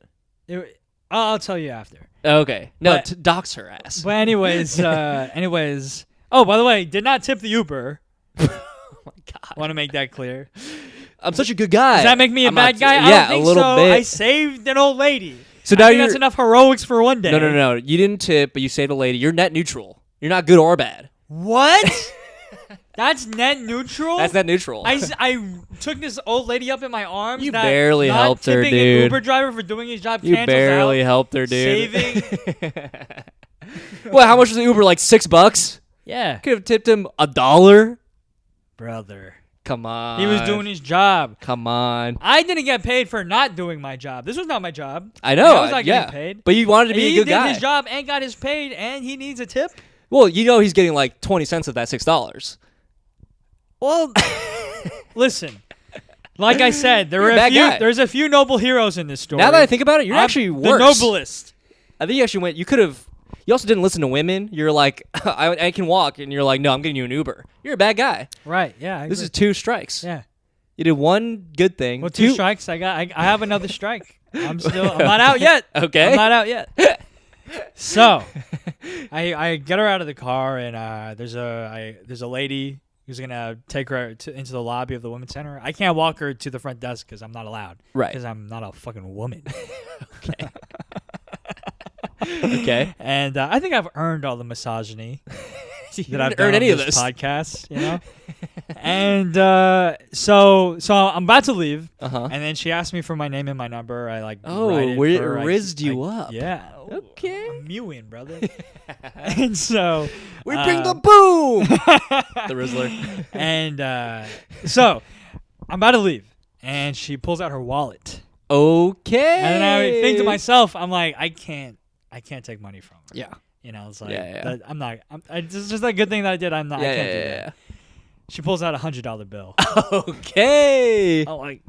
I'll tell you after. Okay. No, dox her ass. But anyways, oh, by the way, did not tip the Uber. Oh my God. Want to make that clear. I'm such a good guy. Does that make me a bad guy? Yeah, I don't think a little bit. I saved an old lady. So now that's enough heroics for one day. No. You didn't tip, but you saved a lady. You're net neutral. You're not good or bad. What? That's net neutral? That's net neutral. I took this old lady up in my arms. You barely helped her, dude. An Uber driver for doing his job You barely helped her, dude. Saving. Well, how much was the Uber? Like $6? Yeah. Could have tipped him $1. Brother. Come on. He was doing his job. Come on. I didn't get paid for not doing my job. This was not my job. I know. I was not getting paid. But you wanted to be a good guy. He did his job and got his paid, and he needs a tip? Well, he's getting like 20 cents of that $6. Well, listen. Like I said, there's a few noble heroes in this story. Now that I think about it, you're actually worse. The noblest. I think you actually went. You could have. You also didn't listen to women. You're like, I can walk, and you're like, no, I'm getting you an Uber. You're a bad guy. Right? Yeah. This is 2 strikes. Yeah. You did 1 good thing. Well, 2 strikes. I have another strike. I'm not out yet. Okay. I'm not out yet. So, I get her out of the car, and there's a lady who's gonna take her into the lobby of the women's center. I can't walk her to the front desk because I'm not allowed. Right. Because I'm not a fucking woman. Okay. Okay. And I think I've earned all the misogyny that I've done on any of this this podcast, And so I'm about to leave, and then she asked me for my name and my number. I rizzed you up. Yeah. Okay. I'm mewing, brother. And so we bring the boom. The Rizzler. And so I'm about to leave, and she pulls out her wallet. Okay. And then I think to myself, I'm like, I can't take money from her. Yeah. It's like yeah. I'm not. It's just a good thing that I did. I can't do that. Yeah. She pulls out $100 bill. Okay. I'm like,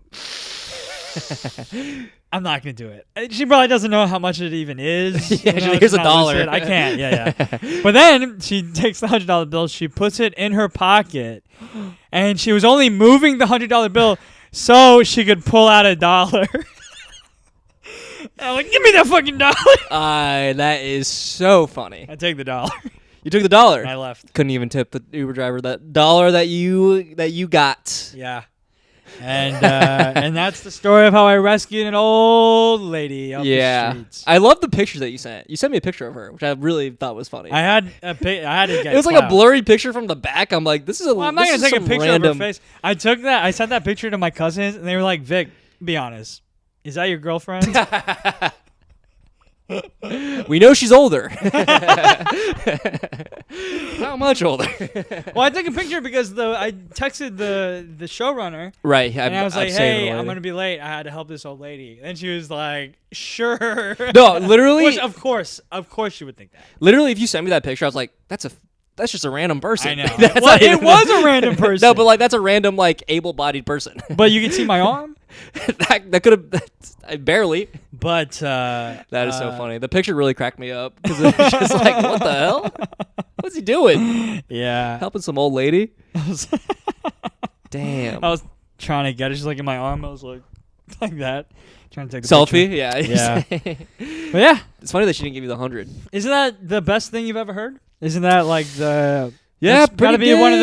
I'm not gonna do it. She probably doesn't know how much it even is. Here's $1. I can't. Yeah. But then she takes the $100 bill. She puts it in her pocket, and she was only moving the $100 bill so she could pull out $1. I'm like, give me that fucking $1. That is so funny. I take the $1. You took the $1. And I left. Couldn't even tip the Uber driver that $1 that you got. Yeah. And and that's the story of how I rescued an old lady off the streets. I love the picture that you sent. You sent me a picture of her, which I really thought was funny. I had to get it was like a blurry picture from the back. I'm like, this is a. Well, I'm not gonna take a picture of her face. I sent that picture to my cousins, and they were like, "Vic, be honest, is that your girlfriend?" We know she's older. How much older? Well, I took a picture because I texted the showrunner. Right. And I was like, hey, I'm going to be late. I had to help this old lady. And she was like, sure. No, literally. Which, of course she would think that. Literally, if you sent me that picture, I was like, that's just a random person. I know. Well, it was a random person. No, but like that's a random like able-bodied person. But you can see my arm? that could have barely. But that is so funny. The picture really cracked me up because it was just like, what the hell? What's he doing? Yeah, helping some old lady. Damn. I was trying to get it. She's like in my arm. I was like that, trying to take the selfie. Picture. Yeah. But yeah, it's funny that she didn't give you the 100. Isn't that the best thing you've ever heard? Isn't that like the gotta be one of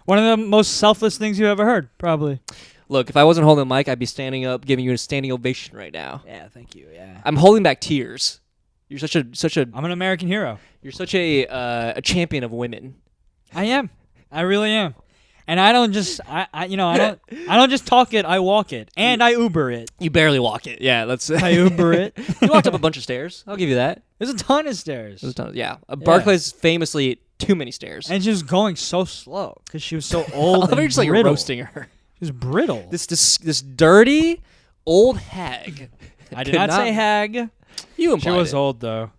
the most selfless things you've ever heard? Probably. Look, if I wasn't holding the mic, I'd be standing up, giving you a standing ovation right now. Yeah, thank you. Yeah, I'm holding back tears. You're such a. I'm an American hero. You're such a champion of women. I am. I really am. And I don't just I don't just talk it. I walk it, and I Uber it. You barely walk it. Yeah, that's. I Uber it. You walked up a bunch of stairs. I'll give you that. There's a ton of stairs. Yeah. Barclays famously too many stairs. And she was going so slow because she was so old. I love just like roasting her. She was brittle. This dirty old hag. I did not say hag. You implied she was it. old though.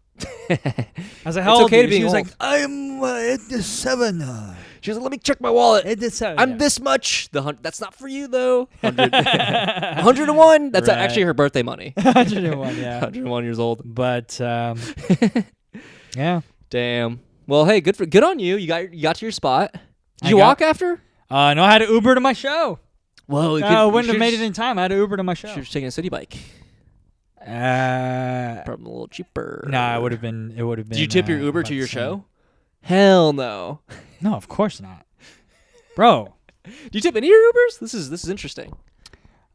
I was like, how old? Okay to be she was old. like, I'm 87. She was like, let me check my wallet. 87. I'm this much. That's not for you though. 101. That's right. Actually her birthday money. 101. Yeah. 101 years old. But yeah. Damn. Well, hey, good on you. You got to your spot. Did you walk after? No, I had to Uber to my show. Whoa. I wouldn't have made it in time. I had to Uber to my show. Should have taken a city bike. Probably a little cheaper. Nah, it would have been. Did you tip your Uber to your show? Hell no. No, of course not, bro. Do you tip any of your Ubers? This is interesting.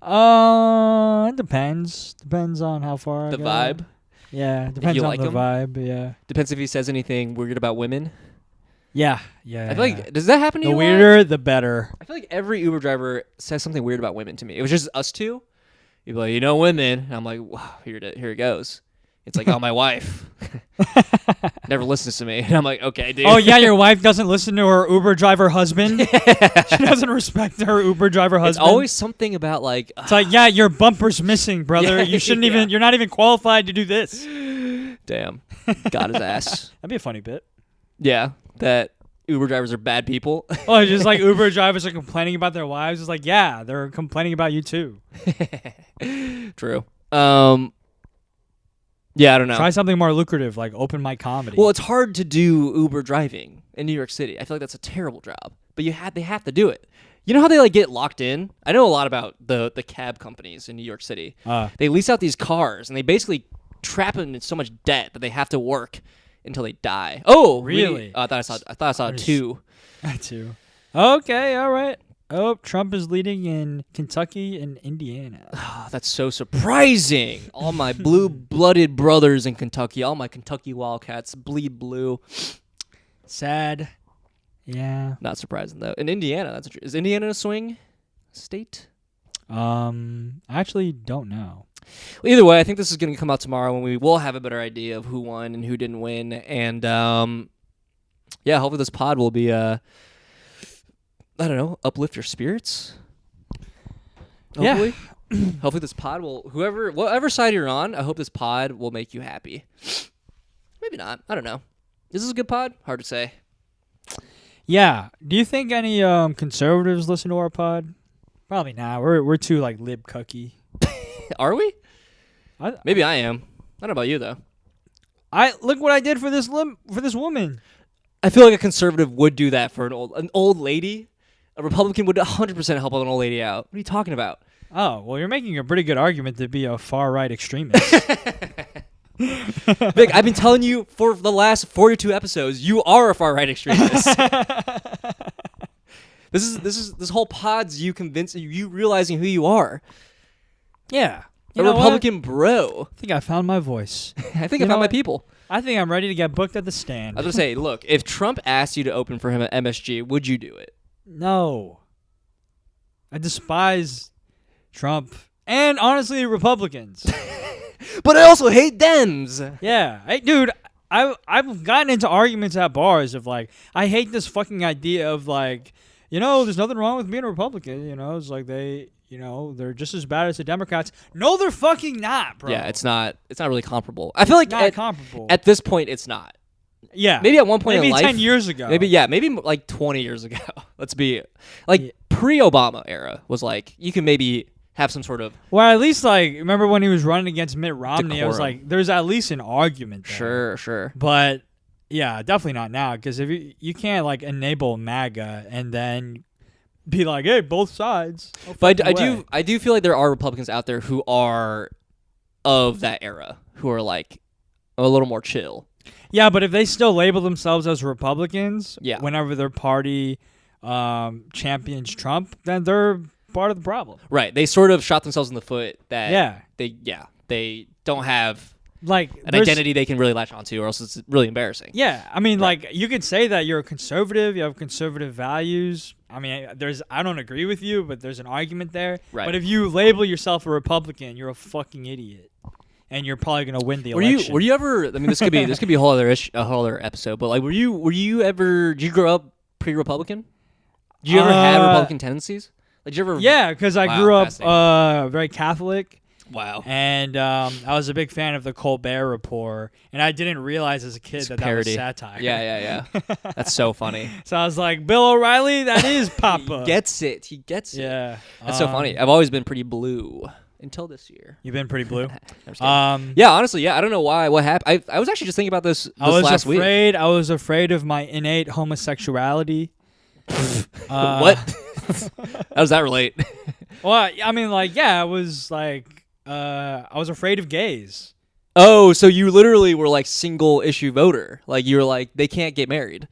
It depends. Depends on how far. The vibe. Yeah, depends on the vibe. Yeah. Depends if he says anything weird about women. Yeah. I feel like does that happen to you? The weirder, the better. I feel like every Uber driver says something weird about women to me. It was just us two. You'd be like, women. And I'm like, wow, here it goes. It's like, oh, my wife never listens to me. And I'm like, okay, dude. Oh, yeah, your wife doesn't listen to her Uber driver husband? She doesn't respect her Uber driver husband? It's always something about like... It's like, yeah, your bumper's missing, brother. You shouldn't even... You're not even qualified to do this. Damn. Got his ass. That'd be a funny bit. Yeah, that Uber drivers are bad people. Oh, just like Uber drivers are complaining about their wives. It's like, yeah, they're complaining about you too. True. Yeah, I don't know. Try something more lucrative, like open mic comedy. Well, it's hard to do Uber driving in New York City. I feel like that's a terrible job, but they have to do it. You know how they like get locked in? I know a lot about the cab companies in New York City. They lease out these cars and they basically trap them in so much debt that they have to work until they die. Oh, really? I thought I saw two. Two. Okay, all right. Oh, Trump is leading in Kentucky and Indiana. Oh, that's so surprising. All my blue-blooded brothers in Kentucky, all my Kentucky Wildcats bleed blue. Sad. Yeah. Not surprising though. In Indiana, is Indiana a swing state? I actually don't know. Well, either way, I think this is going to come out tomorrow when we will have a better idea of who won and who didn't win. And yeah, hopefully this pod will be I don't know, uplift your spirits. Hopefully. Yeah. Hopefully this pod will whatever side you're on, I hope this pod will make you happy. Maybe not. I don't know. Is this a good pod? Hard to say. Yeah. Do you think any conservatives listen to our pod? Probably not. We're too like lib cucky. Are we? Maybe I am. I don't know about you though. Look what I did for this woman. I feel like a conservative would do that for an old lady. A Republican would 100% help an old lady out. What are you talking about? Oh, well, you're making a pretty good argument to be a far-right extremist. Vic, I've been telling you for the last 42 episodes, you are a far-right extremist. This whole pod's you realizing who you are. Yeah. A Republican bro. I think I found my voice. I think I found my people. I think I'm ready to get booked at the stand. I was going to say, look, if Trump asked you to open for him at MSG, would you do it? No. I despise Trump and, honestly, Republicans. But I also hate Dems. Yeah. Hey, dude, I've gotten into arguments at bars of, like, I hate this fucking idea of, like, there's nothing wrong with being a Republican. It's like they're just as bad as the Democrats. No, they're fucking not, bro. Yeah, it's not really comparable. I feel like comparable. At this point, it's not. Yeah. Maybe at one point in life. Maybe 10 years ago. Maybe like 20 years ago. Let's be like pre-Obama era was like you can maybe have some sort of. Well, at least like remember when he was running against Mitt Romney, decorum. I was like there's at least an argument there. Sure. But yeah, definitely not now because if you can't like enable MAGA and then be like, hey, both sides. But I do feel like there are Republicans out there who are of that era who are like a little more chill. Yeah, but if they still label themselves as Republicans, yeah. Whenever their party champions Trump, then they're part of the problem. Right. They sort of shot themselves in the foot that they don't have like an identity they can really latch onto, or else it's really embarrassing. Yeah. I mean, like you could say that you're a conservative, you have conservative values. I mean, I don't agree with you, but there's an argument there. Right. But if you label yourself a Republican, you're a fucking idiot. And you're probably gonna win the election. Were you ever? I mean, this could be a whole other episode. But like, did you grow up pre-Republican? Did you ever have Republican tendencies? Like, did you ever? Yeah, because I grew up very Catholic. Wow. And I was a big fan of the Colbert Report, and I didn't realize as a kid that was satire. Yeah. That's so funny. So I was like, Bill O'Reilly, that is Papa. He gets it. Yeah. That's so funny. I've always been pretty blue. Until this year. You've been pretty blue? Yeah, honestly, yeah. I don't know why. What happened? I was actually just thinking about this last week. I was afraid of my innate homosexuality. What? How does that relate? Well, I mean, like, yeah, I was afraid of gays. Oh, so you literally were like single issue voter. Like you were like, they can't get married.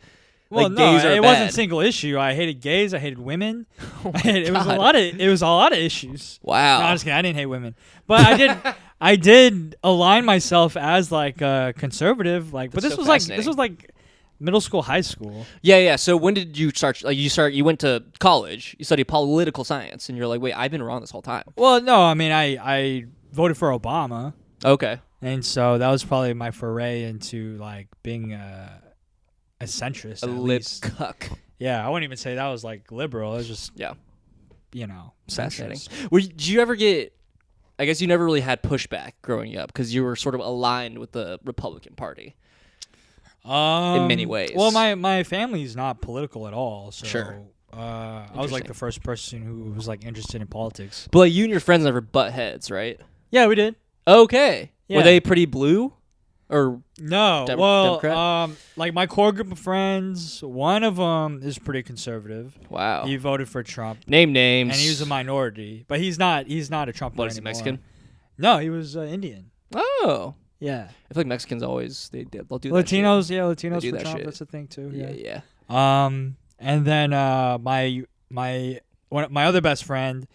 Well, like, no, gays are it bad. wasn't single issue. I hated gays. I hated women. It was a lot of issues. Wow. No, I'm just kidding. I didn't hate women, but I did align myself as like a conservative. Like, but this was like middle school, high school. Yeah. So when did you start? Like, you went to college. You studied political science, and you're like, wait, I've been wrong this whole time. Well, no, I mean, I voted for Obama. Okay. And so that was probably my foray into like being a centrist, a lip cuck. Yeah, I wouldn't even say that was like liberal. It was just fascinating. Did you ever get? I guess you never really had pushback growing up because you were sort of aligned with the Republican Party. in many ways. Well, my family's not political at all. So sure. I was like the first person who was like interested in politics. But like you and your friends never butt heads, right? Yeah, we did. Okay. Yeah. Were they pretty blue? Or no? Democrat? Like my core group of friends, one of them is pretty conservative. Wow. He voted for Trump. Name names. And he was a minority, but he's not a Trump. What is he, Mexican? No, he was Indian. Oh. Yeah. I feel like Mexicans always they'll do Latinos. That shit. Yeah, Latinos do for that Trump. shit. That's the thing too. Yeah. And then my other best friend,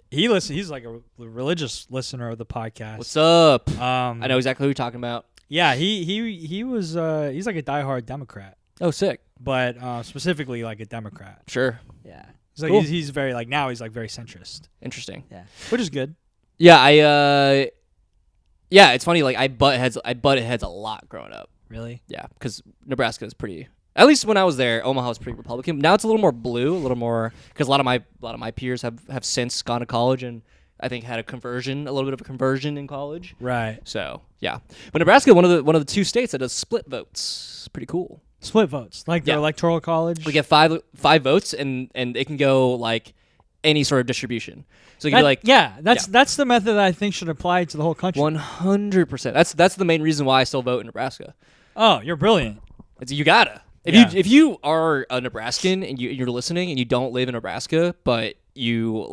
he's like a religious listener of the podcast. What's up? I know exactly who you're talking about. Yeah, he was he's like a diehard Democrat. Oh, sick. But specifically like a Democrat. Sure. Yeah. He's like cool. he's very like now he's like very centrist. Interesting. Yeah. Which is good. Yeah, yeah, it's funny. Like I butted heads a lot growing up. Really? Yeah, because Nebraska is pretty. At least when I was there, Omaha was pretty Republican. Now it's a little more blue, a little more because a lot of my peers have since gone to college and I think had a little bit of a conversion in college. Right. So yeah, but Nebraska, one of the two states that does split votes. Pretty cool. Split votes, like the electoral college. We get five votes, and it can go like any sort of distribution. So it can be like that's the method that I think should apply to the whole country. 100%. That's the main reason why I still vote in Nebraska. Oh, you're brilliant. You gotta. If you are a Nebraskan and you're listening and you don't live in Nebraska, but you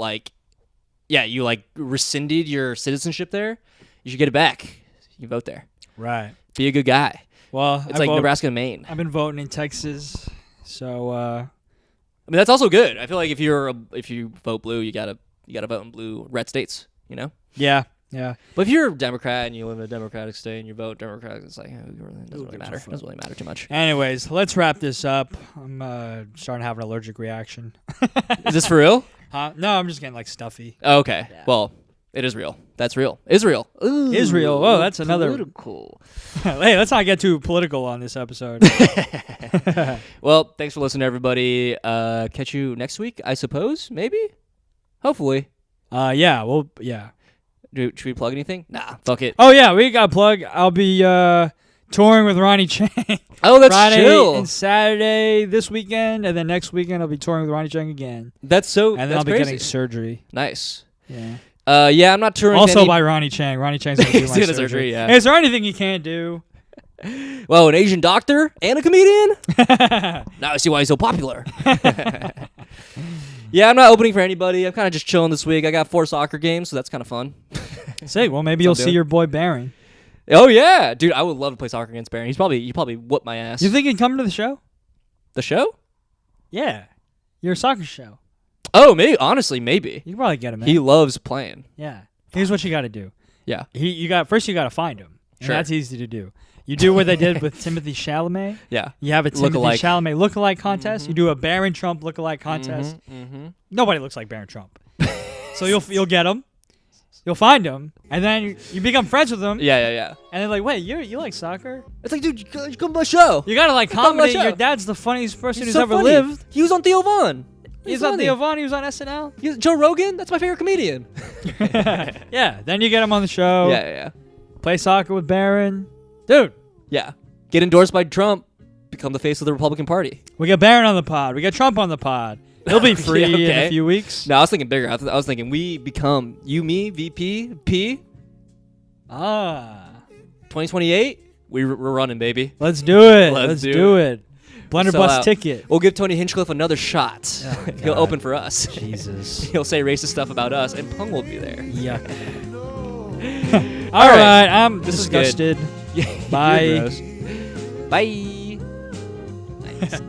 rescinded your citizenship there, you should get it back. You vote there. Right. Be a good guy. Well, it's Nebraska and Maine. I've been voting in Texas, so. I mean that's also good. I feel like if you vote blue, you gotta vote in blue red states. You know. Yeah. Yeah. But if you're a Democrat and you live in a Democratic state and you vote Democratic, it's like it doesn't really matter. It doesn't really matter too much. Anyways, let's wrap this up. I'm starting to have an allergic reaction. Is this for real? No, I'm just getting like stuffy. Oh, okay. Yeah. Well, it is real. That's real. Israel. Ooh, Israel. Oh, that's another. Political. Hey, let's not get too political on this episode. Well, thanks for listening, everybody. Catch you next week, I suppose. Maybe. Hopefully. Yeah. Well, yeah. Should we plug anything? Nah, fuck it. Oh, yeah, we got a plug. I'll be touring with Ronnie Chang. Oh, that's Friday chill. And Saturday this weekend, and then next weekend I'll be touring with Ronnie Chang again. That's so. And then I'll be getting surgery. Nice. Yeah. Yeah, I'm not touring. Also by Ronnie Chang. Ronnie Chang's gonna do my surgery. Yeah. Hey, is there anything you can't do? Well, an Asian doctor and a comedian. Now I see why he's so popular. Yeah, I'm not opening for anybody. I'm kind of just chilling this week. I got 4 soccer games, so that's kind of fun. Sick. Well, maybe you'll see your boy Barron. Oh yeah, dude, I would love to play soccer against Barron. He probably whoop my ass. You think he'd come to the show? The show? Yeah, your soccer show. Oh, maybe. Honestly, maybe. You can probably get him in. He loves playing. Yeah. Here's what you got to do. Yeah. You got to find him. And Sure. that's easy to do. You do what they did with Timothy Chalamet. Yeah. You have a Timothy Chalamet lookalike contest. Mm-hmm. You do a Barron Trump lookalike contest. Mm-hmm. Nobody looks like Barron Trump. So you'll get him. You'll find him, and then you become friends with him. Yeah. And they're like, "Wait, you like soccer?" It's like, dude, you come to my show. You gotta like comedy. Your dad's the funniest person who's ever lived. He was on Theo Von. He was on Theo Von. He was on SNL. Joe Rogan. That's my favorite comedian. Yeah. Then you get him on the show. Yeah. Play soccer with Barron, dude. Yeah. Get endorsed by Trump. Become the face of the Republican Party. We got Barron on the pod. We got Trump on the pod. He'll be free in a few weeks. No, I was thinking bigger. I was thinking we become you, me, VP, P. 2028. We're running, baby. Let's do it. Let's do it. Blunderbuss ticket. We'll give Tony Hinchcliffe another shot. Oh, he'll open for us. Jesus. He'll say racist stuff about us, and Pung will be there. Yuck. All right. I'm this disgusted. Is good. Bye. Bye. Nice.